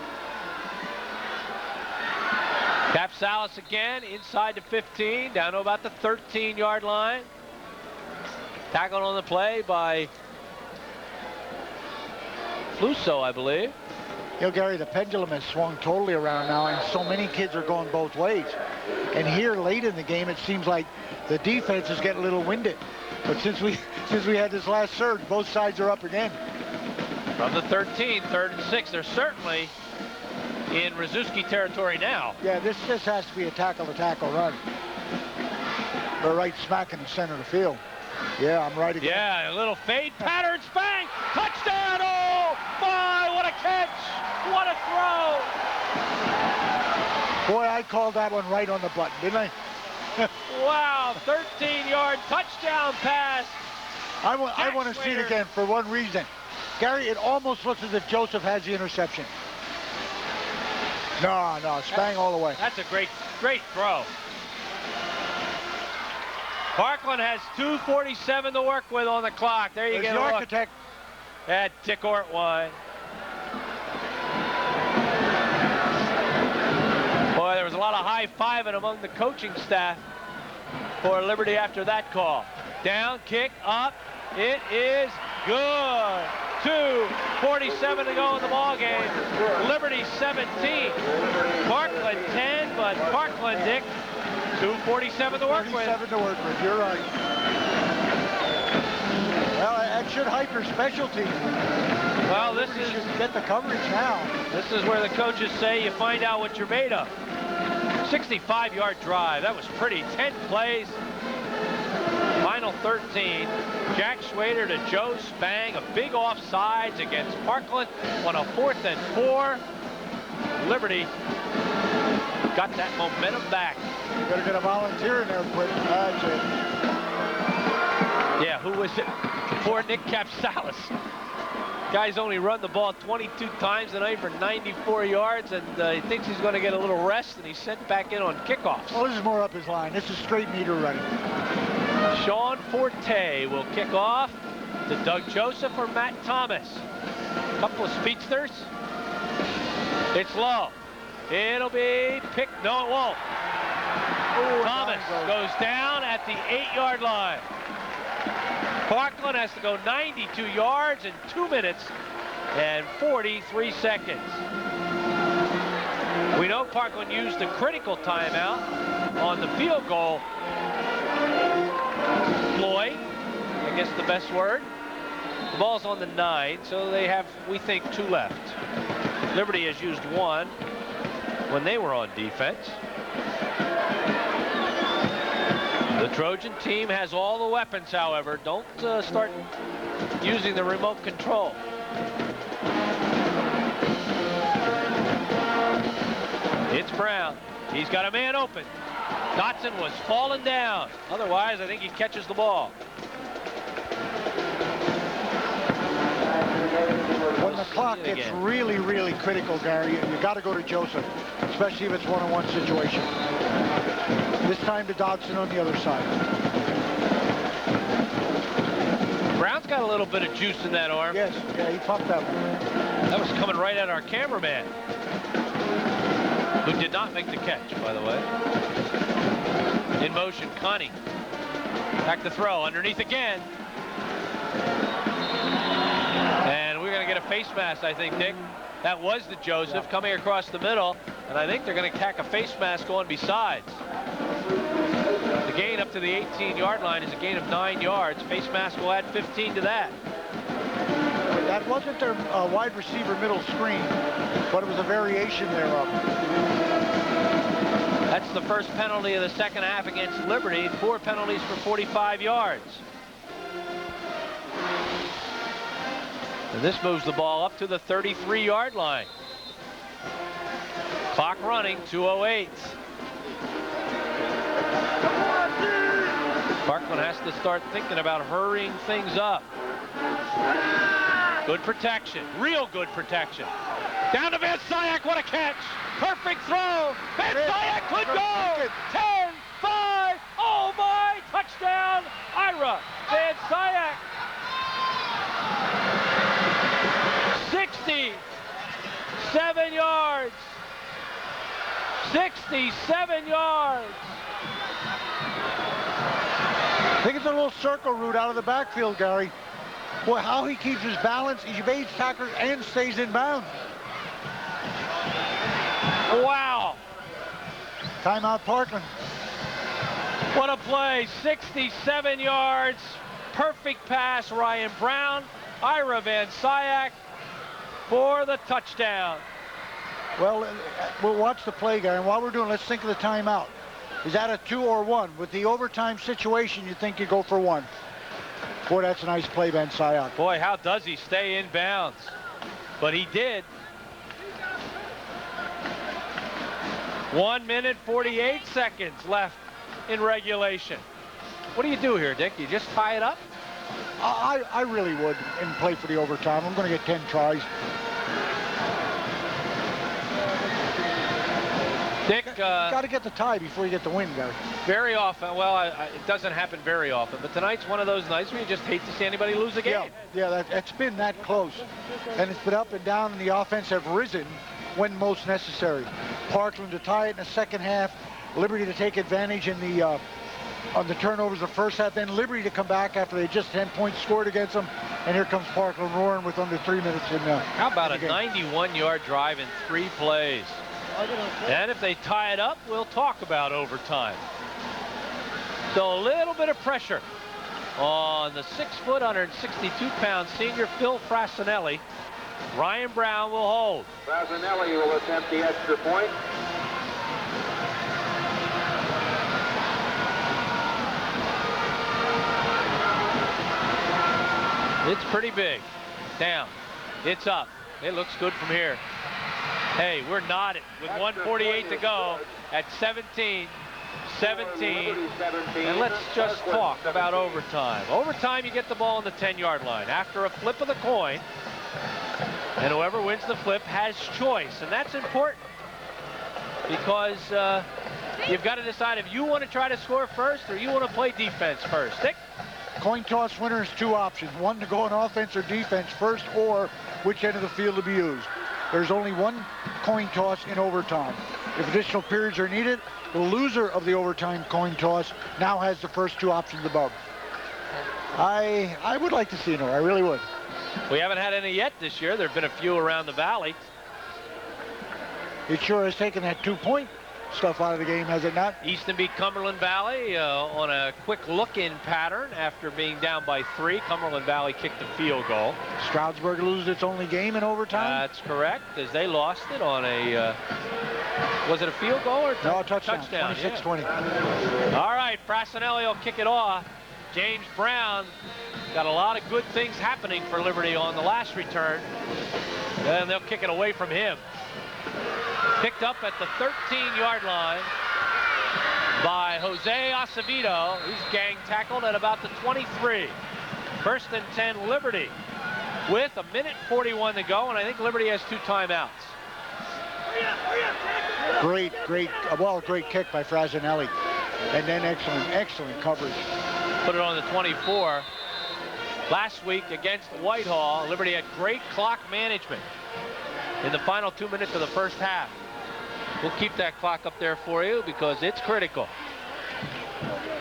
Capsalis again inside the 15, down to about the 13-yard line. Tackled on the play by Fluso, I believe. You know, Gary, the pendulum has swung totally around now, and so many kids are going both ways. And here, late in the game, it seems like the defense is getting a little winded. But since we had this last surge, both sides are up again. From the 13, 3rd and 6, they're certainly in Rzuski territory now. Yeah, this has to be a tackle-to-tackle run. They're right smack in the center of the field. Yeah, I'm right again. Yeah, a little fade pattern, Spang, touchdown! Oh my, what a catch! What a throw! Boy, I called that one right on the button, didn't I? Wow, 13-yard touchdown pass. I want to see it again for one reason. Gary, it almost looks as if Joseph has the interception. No, Spang all the way. That's a great throw. Parkland has 2:47 to work with on the clock. There you There's get the a look architect. at Dick Ortwine. Boy, there was a lot of high-fiving among the coaching staff for Liberty after that call. Down, kick, up. It is good. 2:47 to go in the ball game. Liberty 17. Parkland 10, but Parkland, Dick, 2:47 to work with. 2:47 to work with. You're right. Well, that should hype your special team. Well, this is get the coverage now. This is where the coaches say you find out what you're made of. 65-yard drive. That was pretty. 10 plays. Final 13. Jack Schwader to Joe Spang. A big offsides against Parkland on a 4th and 4. Liberty got that momentum back. You better get a volunteer in there quick. That's it. Yeah, who was it? Poor Nick Capsalis. Guy's only run the ball 22 times tonight for 94 yards, and he thinks he's going to get a little rest, and he's sent back in on kickoffs. Well, this is more up his line. This is straight meter running. Sean Forte will kick off to Doug Joseph or Matt Thomas. A couple of speedsters. It's low. It'll be picked. No, it won't. Ooh, Thomas goes down at the 8-yard line. Parkland has to go 92 yards in 2 minutes and 43 seconds. We know Parkland used the critical timeout on the field goal ploy, I guess the best word. The ball's on the 9, so they have, we think, 2 left. Liberty has used 1 when they were on defense. The Trojan team has all the weapons, however. Don't start using the remote control. It's Brown. He's got a man open. Dotson was falling down. Otherwise, I think he catches the ball. When the clock gets really, really critical, Gary, you got to go to Joseph, especially if it's one-on-one situation. This time to Dodson on the other side. Brown's got a little bit of juice in that arm. Yes, yeah, he pumped that one. That was coming right at our cameraman, who did not make the catch, by the way. In motion, Connie. Back to throw, underneath again. And we're going to get a face mask, I think, Dick. That was the Joseph coming across the middle, and I think they're going to tack a face mask on besides. The gain up to the 18-yard line is a gain of 9 yards. Face mask will add 15 to that. That wasn't their wide receiver middle screen, but it was a variation thereof. That's the first penalty of the second half against Liberty. 4 penalties for 45 yards. And this moves the ball up to the 33-yard line. Clock running, 2:08. Parkland has to start thinking about hurrying things up. Good protection, real good protection. Down to Van Syak, what a catch. Perfect throw. Van Syak could go. 10, 5, oh my, touchdown, Ira. Van Syak. 67 yards. 67 yards. I think it's a little circle route out of the backfield, Gary. Boy, how he keeps his balance, he evades tacklers and stays in bounds. Wow. Timeout, Parkland. What a play. 67 yards. Perfect pass, Ryan Brown. Ira Van Syak for the touchdown. Well, we'll watch the play, Gary. And while we're doing, let's think of the timeout. Is that a 2 or 1? With the overtime situation, you think you go for 1. Boy, that's a nice play, Van Syak. Boy, how does he stay in bounds? But he did. 1 minute, 48 seconds left in regulation. What do you do here, Dick? You just tie it up? I really would and play for the overtime. I'm going to get 10 tries. Dick, got to get the tie before you get the win, Gary. Very often, well, it doesn't happen very often, but tonight's one of those nights where you just hate to see anybody lose a game. Yeah, it's been that close. And it's been up and down, and the offense have risen when most necessary. Parkland to tie it in the second half, Liberty to take advantage in the on the turnovers the first half, then Liberty to come back after they just 10 points scored against them, and here comes Parkland roaring with under 3 minutes in How about a 91-yard drive in 3 plays? And if they tie it up, we'll talk about overtime. So a little bit of pressure on the 6-foot, 162-pound senior Phil Frassinelli. Ryan Brown will hold. Frassinelli will attempt the extra point. It's pretty big. Down. It's up. It looks good from here. Hey, we're knotted with 1:48 to go at 17. And let's just talk about overtime. Overtime, you get the ball on the 10-yard line after a flip of the coin, and whoever wins the flip has choice, and that's important because you've got to decide if you want to try to score first or you want to play defense first. Dick? Coin toss winner has 2 options, one to go on offense or defense first, or which end of the field to be used. There's only 1 coin toss in overtime. If additional periods are needed, the loser of the overtime coin toss now has the first 2 options above. I would like to see it, I really would. We haven't had any yet this year. There have been a few around the valley. It sure has taken that 2-point stuff out of the game, has it not? Easton beat Cumberland Valley on a quick look-in pattern after being down by 3. Cumberland Valley kicked a field goal. Stroudsburg loses its only game in overtime? That's correct, as they lost it on a, was it a field goal or no, touchdown 26-20. Yeah. All right, Frassinelli will kick it off. James Brown got a lot of good things happening for Liberty on the last return, and they'll kick it away from him. Picked up at the 13-yard line by Jose Acevedo. He's gang tackled at about the 23. 1st and 10 Liberty with 1:41 to go, and I think Liberty has 2 timeouts. Great kick by Frassinelli. And then excellent coverage. Put it on the 24. Last week against Whitehall, Liberty had great clock management in the final 2 minutes of the first half. We'll keep that clock up there for you because it's critical.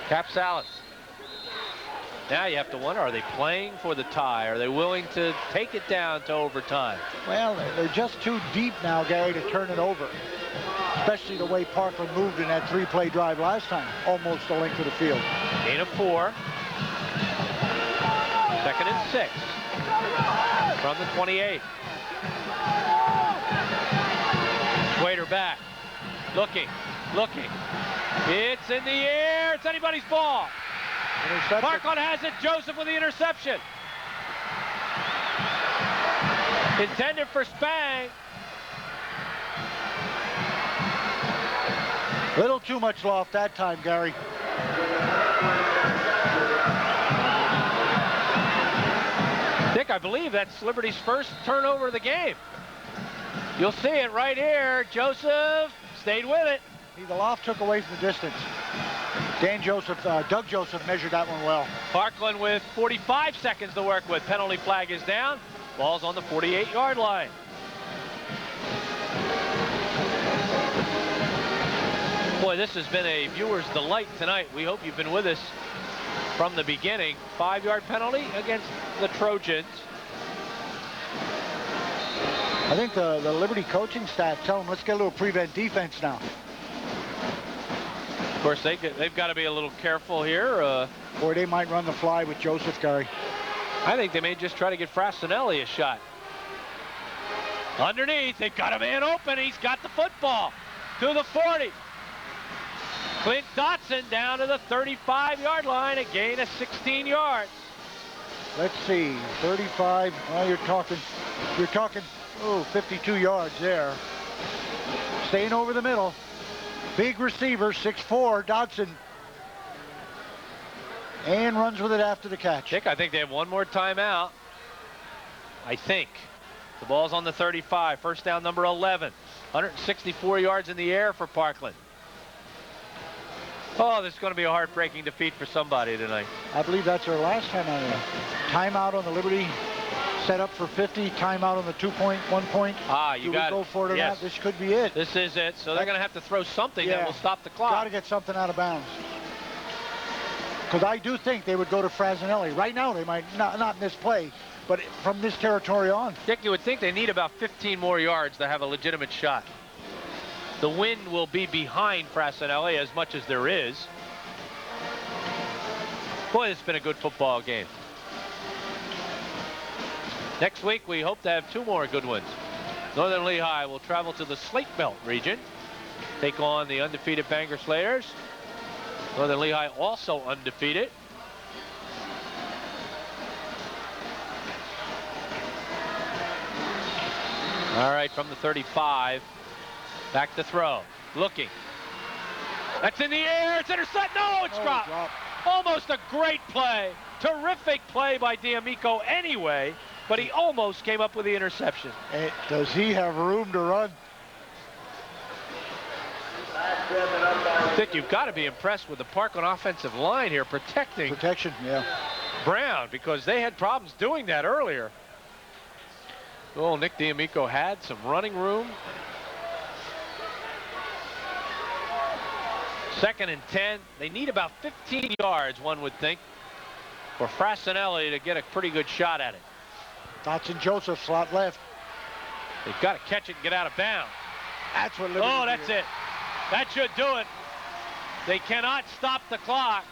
Cap Salas. Now you have to wonder, are they playing for the tie? Are they willing to take it down to overtime? Well, they're just too deep now, Gary, to turn it over. Especially the way Parkland moved in that 3-play drive last time. Almost the length of the field. Gain of 4. 2nd and 6. From the 28. Schwader back. Looking. It's in the air. It's anybody's ball. Parkland has it. Joseph with the interception. Intended for Spang. Little too much loft that time, Gary. Dick, I believe that's Liberty's first turnover of the game. You'll see it right here. Joseph stayed with it. The loft took away from the distance. Doug Joseph measured that one well. Parkland with 45 seconds to work with. Penalty flag is down. Ball's on the 48-yard line. Boy, this has been a viewer's delight tonight. We hope you've been with us from the beginning. 5-yard penalty against the Trojans. I think the Liberty coaching staff tell them, let's get a little prevent defense now. Of course, they've got to be a little careful here. Or they might run the fly with Joseph, Gary. I think they may just try to get Frassinelli a shot. Underneath, they've got a man open. He's got the football to the 40. Clint Dotson down to the 35-yard line, a gain of 16 yards. Let's see, 35. Well, you're talking, 52 yards there. Staying over the middle. Big receiver, 6'4", Dodson. And runs with it after the catch. Dick, I think they have one more timeout. I think. The ball's on the 35. First down, number 11. 164 yards in the air for Parkland. Oh, this is going to be a heartbreaking defeat for somebody tonight. I believe that's their last time on there. Timeout on the Liberty. Set up for 50. Timeout on the 2-point, 1-point. You got it. Do we go for it or not? This could be it. This is it. So they're going to have to throw something that will stop the clock. Got to get something out of bounds. Because I do think they would go to Frassinelli. Right now, they might not in this play, but from this territory on. Dick, you would think they need about 15 more yards to have a legitimate shot. The wind will be behind Frassinelli as much as there is. Boy, it's been a good football game. Next week, we hope to have 2 more good ones. Northern Lehigh will travel to the Slate Belt region, take on the undefeated Bangor Slayers. Northern Lehigh also undefeated. All right, from the 35, back to throw, looking. That's in the air, it's intercepted, no, it's dropped. Almost a great play, terrific play by D'Amico anyway, but he almost came up with the interception. Does he have room to run? Dick, you've got to be impressed with the Parkland offensive line here protecting Brown, because they had problems doing that earlier. Oh, Nick D'Amico had some running room. 2nd and 10. They need about 15 yards, one would think, for Frassinelli to get a pretty good shot at it. Dotson Joseph, slot left. They've got to catch it and get out of bounds. That's what Liberty Oh, that's it. That should do it. They cannot stop the clock.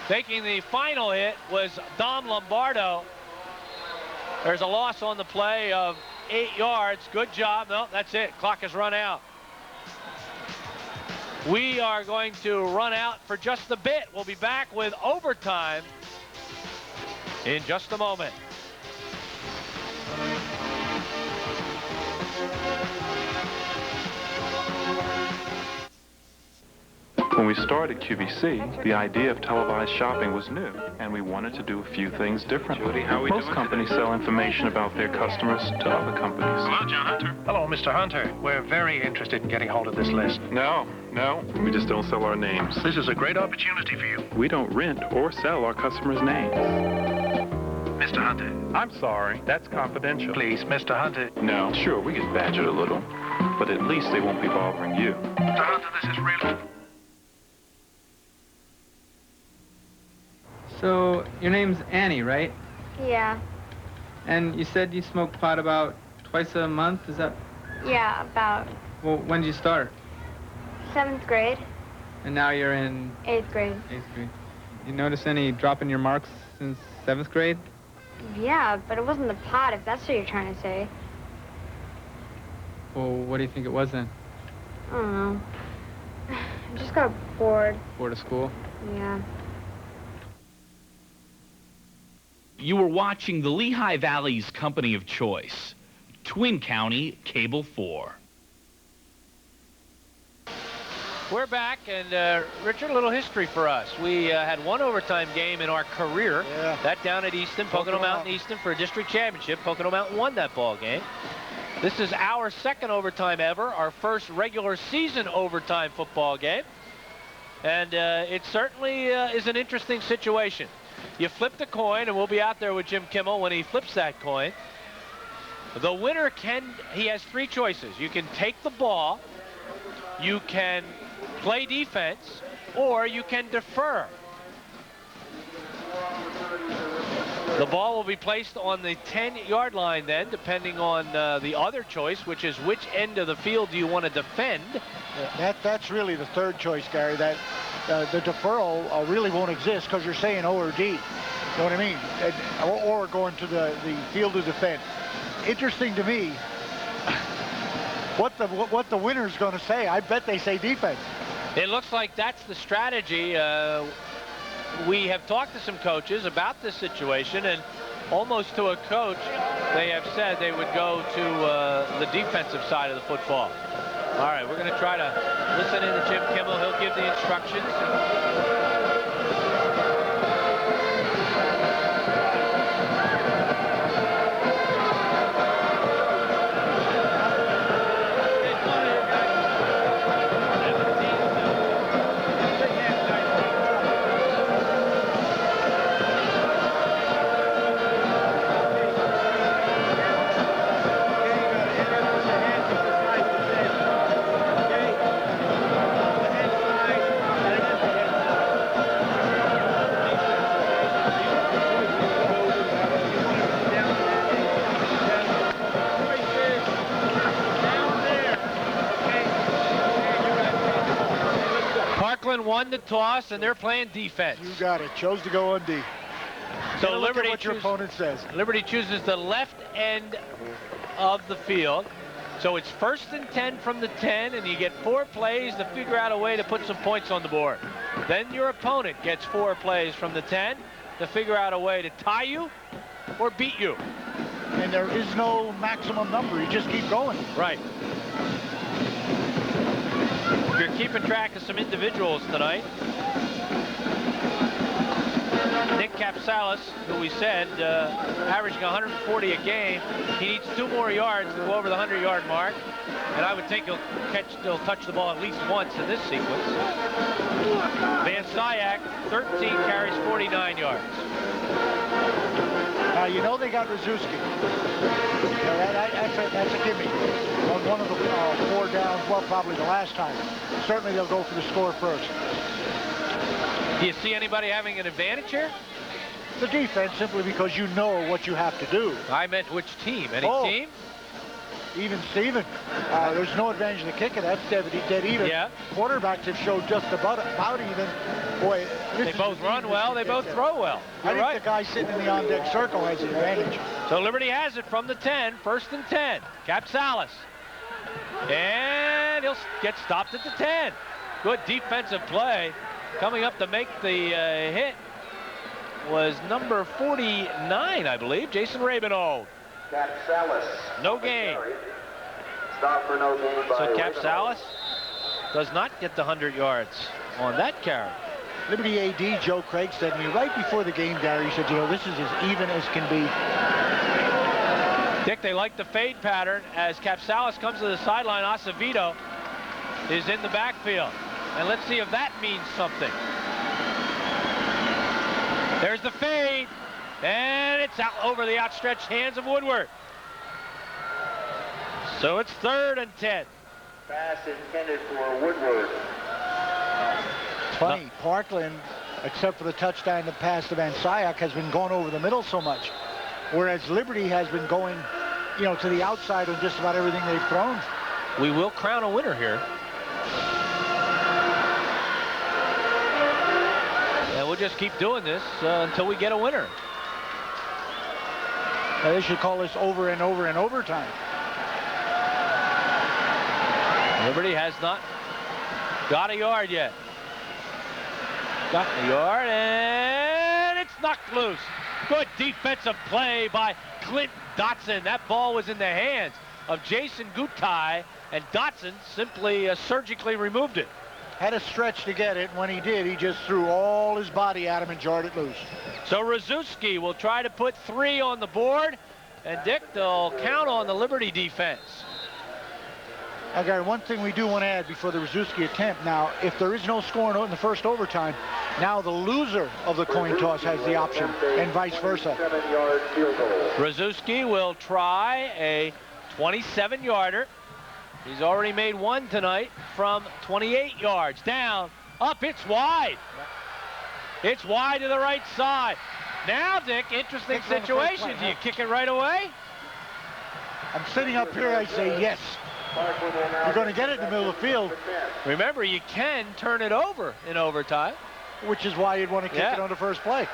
Taking the final hit was Dom Lombardo. There's a loss on the play of 8 yards. Good job. No, that's it. Clock has run out. We are going to run out for just a bit. We'll be back with overtime in just a moment. When we started QVC, the idea of televised shopping was new, and we wanted to do a few things differently. Most companies sell information about their customers to other companies. Hello, John Hunter. Hello, Mr. Hunter. We're very interested in getting hold of this list. No, we just don't sell our names. This is a great opportunity for you. We don't rent or sell our customers' names. Mr. Hunter. I'm sorry, that's confidential. Please, Mr. Hunter. No, sure, we get badgered a little, but at least they won't be bothering you. Mr. Hunter, this is really... So, your name's Annie, right? Yeah. And you said you smoke pot about twice a month, is that? Yeah, about Well, when did you start? 7th grade, And now you're in 8th grade. 8th grade. You notice any drop in your marks since 7th grade? Yeah, but it wasn't the pot, if that's what you're trying to say. Well, what do you think it was then? I don't know. I just got bored. Bored of school? Yeah. You were watching the Lehigh Valley's company of choice, Twin County Cable 4. We're back, and Richard, a little history for us. We had one overtime game in our career. Yeah. That down at Easton, Pocono Mountain Easton for a district championship. Pocono Mountain won that ball game. This is our 2nd overtime ever, our first regular season overtime football game. And it certainly is an interesting situation. You flip the coin, and we'll be out there with Jim Kimmel when he flips that coin. The winner he has 3 choices. You can take the ball, you can play defense, or you can defer. The ball will be placed on the 10-yard line then, depending on the other choice, which is which end of the field do you want to defend. That's really the 3rd choice, Gary. That the deferral really won't exist because you're saying O or D. You know what I mean? Or going to the field to defend. Interesting to me what the winner's going to say. I bet they say defense. It looks like that's the strategy. We have talked to some coaches about this situation, and almost to a coach, they have said they would go to the defensive side of the football. All right, we're going to try to listen in to Jim Kimmel. He'll give the instructions. Parkland won the toss, and they're playing defense. You got it. Chose to go on D. So Liberty, what your opponent says. Liberty chooses the left end of the field. So it's 1st and 10 from the 10, and you get 4 plays to figure out a way to put some points on the board. Then your opponent gets 4 plays from the 10 to figure out a way to tie you or beat you. And there is no maximum number. You just keep going. Right. You're keeping track of some individuals tonight. Nick Capsalis, who we said averaging 140 a game, he needs 2 more yards to go over the 100-yard mark, and I would think he'll touch the ball at least once in this sequence. Van Syak, 13 carries, 49 yards. Now you know they got Rzuski. That's a gimme. On one of the 4 downs, well, probably the last time. Certainly they'll go for the score first. Do you see anybody having an advantage here? The defense, simply because you know what you have to do. I meant which team? Any team? Even Steven. There's no advantage in the kicker. That's dead even. Yeah. Quarterbacks have showed just about even. Boy, they both run well. They both throw well. I think the guy sitting in the on-deck circle has the advantage. So Liberty has it from the 10. 1st and 10. Capsalis. And he'll get stopped at the 10. Good defensive play. Coming up to make the hit was number 49, I believe, Jason Rabinold. Capsalis. No gain. Stop for no gain by So Capsalis does not get the 100 yards on that carry. Liberty AD Joe Craig said to me right before the game, Gary, he said, you know, this is as even as can be. Dick, they like the fade pattern as Capsalis comes to the sideline. Acevedo is in the backfield. And let's see if that means something. There's the fade. And it's out over the outstretched hands of Woodward. So it's 3rd and 10. Pass intended for Woodward. It's funny, Parkland, except for the touchdown that passed to Van Syak, has been going over the middle so much. Whereas Liberty has been going, you know, to the outside on just about everything they've thrown. We will crown a winner here. And we'll just keep doing this until we get a winner. They should call this over and over and overtime. Liberty has not got a yard yet. Got a yard, and it's knocked loose. Good defensive play by Clint Dotson. That ball was in the hands of Jason Gutai, and Dotson simply surgically removed it. Had a stretch to get it. When he did, he just threw all his body at him and jarred it loose. So Rzuski will try to put 3 on the board, and Dick, they'll count on the Liberty defense. Now, Gary, one thing we do want to add before the Rzuski attempt. Now, if there is no score in the first overtime, now the loser of the coin toss has the option, and vice versa. Rzuski will try a 27-yarder. He's already made 1 tonight from 28 yards. Down, up, it's wide. It's wide to the right side. Now, Dick, interesting situation. Do you kick it right away? I'm sitting up here, I say yes. You're going to get it in the middle of the field. Remember, you can turn it over in overtime. Which is why you'd want to kick it on the first play.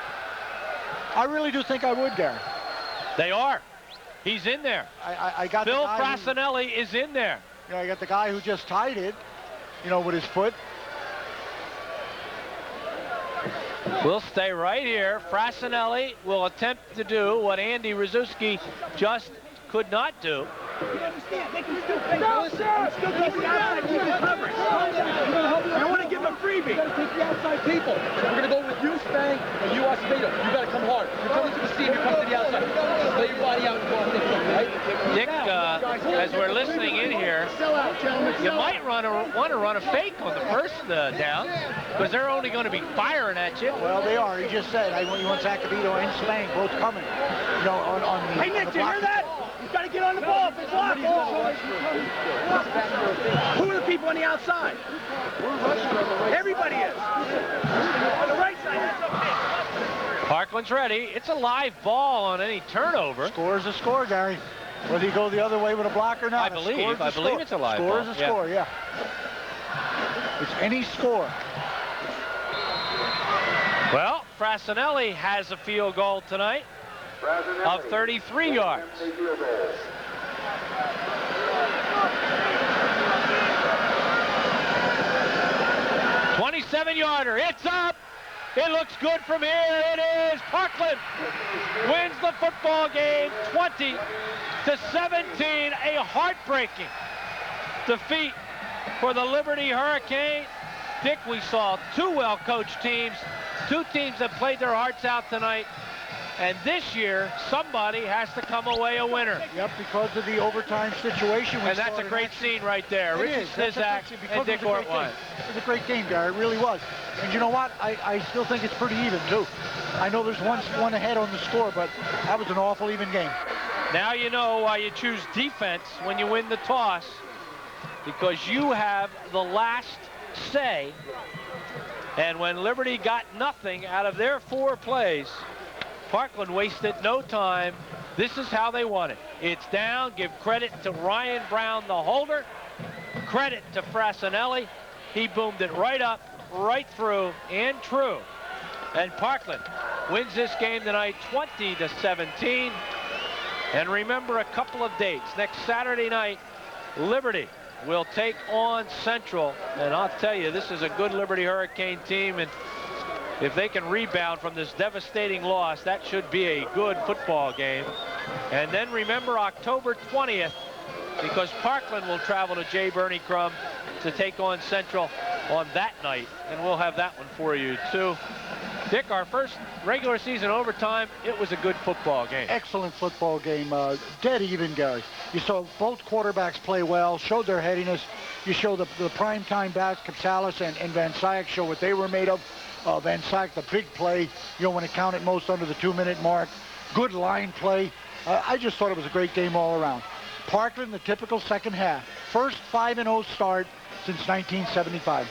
I really do think I would, Gary. They are. He's in there. I got Phil Frassinelli is in there. You know, I got the guy who just tied it, you know, with his foot. We'll stay right here. Frassinelli will attempt to do what Andy Rzuski just could not do. You understand? They can still pay. Listen, I'm still keeping outside people coverage. You don't want to give them a freebie. You got to take the outside people. We're going to go with you, Spang, and you, Acevedo. You got to come hard. You're coming to the seam. You're coming to the outside. Lay your body out and go on this, right? Dick, as we're listening in here, you might want to run a fake on the first down because they're only going to be firing at you. Well, they are. He just said, you want Acevedo and Spang both coming. You know, on the. Hey, Nick, you hear that? You got to get on the ball. Who are the people on the outside? Everybody is. On the right side, that's okay. Parkland's ready. It's a live ball on any turnover. Score is a score, Gary. Whether you go the other way with a block or not. I believe it's a live score ball. Score is a score, yeah. It's any score. Frassinelli has a field goal tonight of 33 yards. 27-yarder. It's up. It looks good from here. It is. Parkland wins the football game 20-17. A heartbreaking defeat for the Liberty Hurricane. Dick, we saw two well-coached teams, two teams that played their hearts out tonight. And this year, somebody has to come away a winner. Yep, because of the overtime situation. And that's a great scene right there. Richie Snizak and Dick Ortwine. It was a great game, Gary. It really was. And you know what? I still think it's pretty even, too. I know there's one ahead on the score, but that was an awful even game. Now you know why you choose defense when you win the toss, because you have the last say. And when Liberty got nothing out of their 4 plays, Parkland wasted no time. This is how they won it. It's down. Give credit to Ryan Brown, the holder. Credit to Frassinelli. He boomed it right up, right through, and true. And Parkland wins this game tonight 20-17. And remember a couple of dates. Next Saturday night, Liberty will take on Central. And I'll tell you, this is a good Liberty Hurricane team. And if they can rebound from this devastating loss, that should be a good football game. And then remember October 20th, because Parkland will travel to J. Bernie Crum to take on Central on that night. And we'll have that one for you, too. Dick, our first regular season overtime, it was a good football game. Excellent football game. Dead even, Gary. You saw both quarterbacks play well, showed their headiness. You show the primetime backs, Capsalis and Van Syak, show what they were made of. Van Syak, the big play, you know, when it counted most under the 2-minute mark. Good line play. I just thought it was a great game all around. Parkland, the typical second half. First 5-0 start since 1975.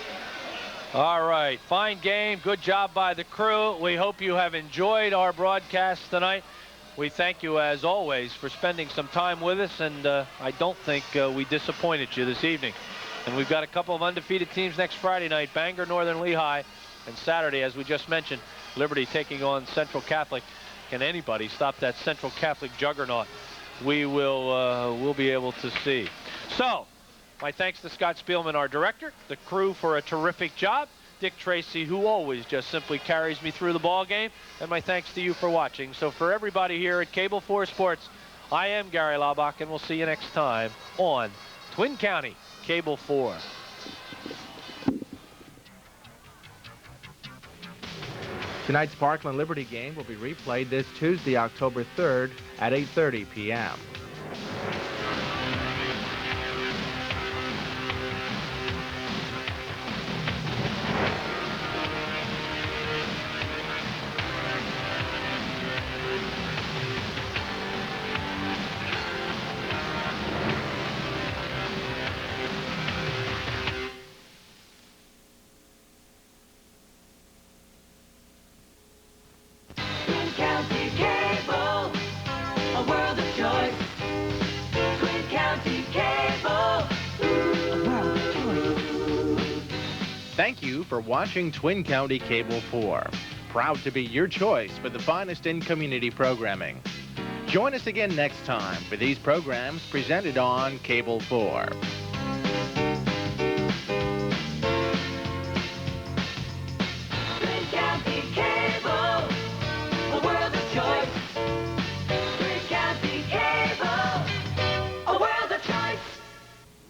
All right, fine game. Good job by the crew. We hope you have enjoyed our broadcast tonight. We thank you, as always, for spending some time with us, and I don't think we disappointed you this evening. And we've got a couple of undefeated teams next Friday night, Bangor, Northern Lehigh, and Saturday, as we just mentioned, Liberty taking on Central Catholic. Can anybody stop that Central Catholic juggernaut? We will we'll be able to see. So, my thanks to Scott Spielman, our director, the crew for a terrific job, Dick Tracy, who always just simply carries me through the ball game, and my thanks to you for watching. So for everybody here at Cable 4 Sports, I am Gary Laubach, and we'll see you next time on Twin County Cable 4. Tonight's Parkland Liberty game will be replayed this Tuesday, October 3rd at 8:30 p.m. Thank you for watching Twin County Cable 4. Proud to be your choice for the finest in community programming. Join us again next time for these programs presented on Cable 4. Twin County Cable, a world of choice. Twin County Cable, a world of choice.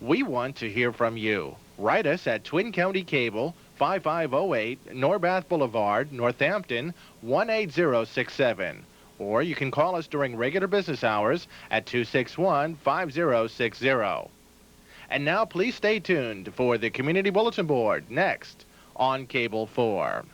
We want to hear from you. Write us at Twin County Cable, 5508 Norbath Boulevard, Northampton, 18067. Or you can call us during regular business hours at 261-5060. And now please stay tuned for the Community Bulletin Board next on Cable 4.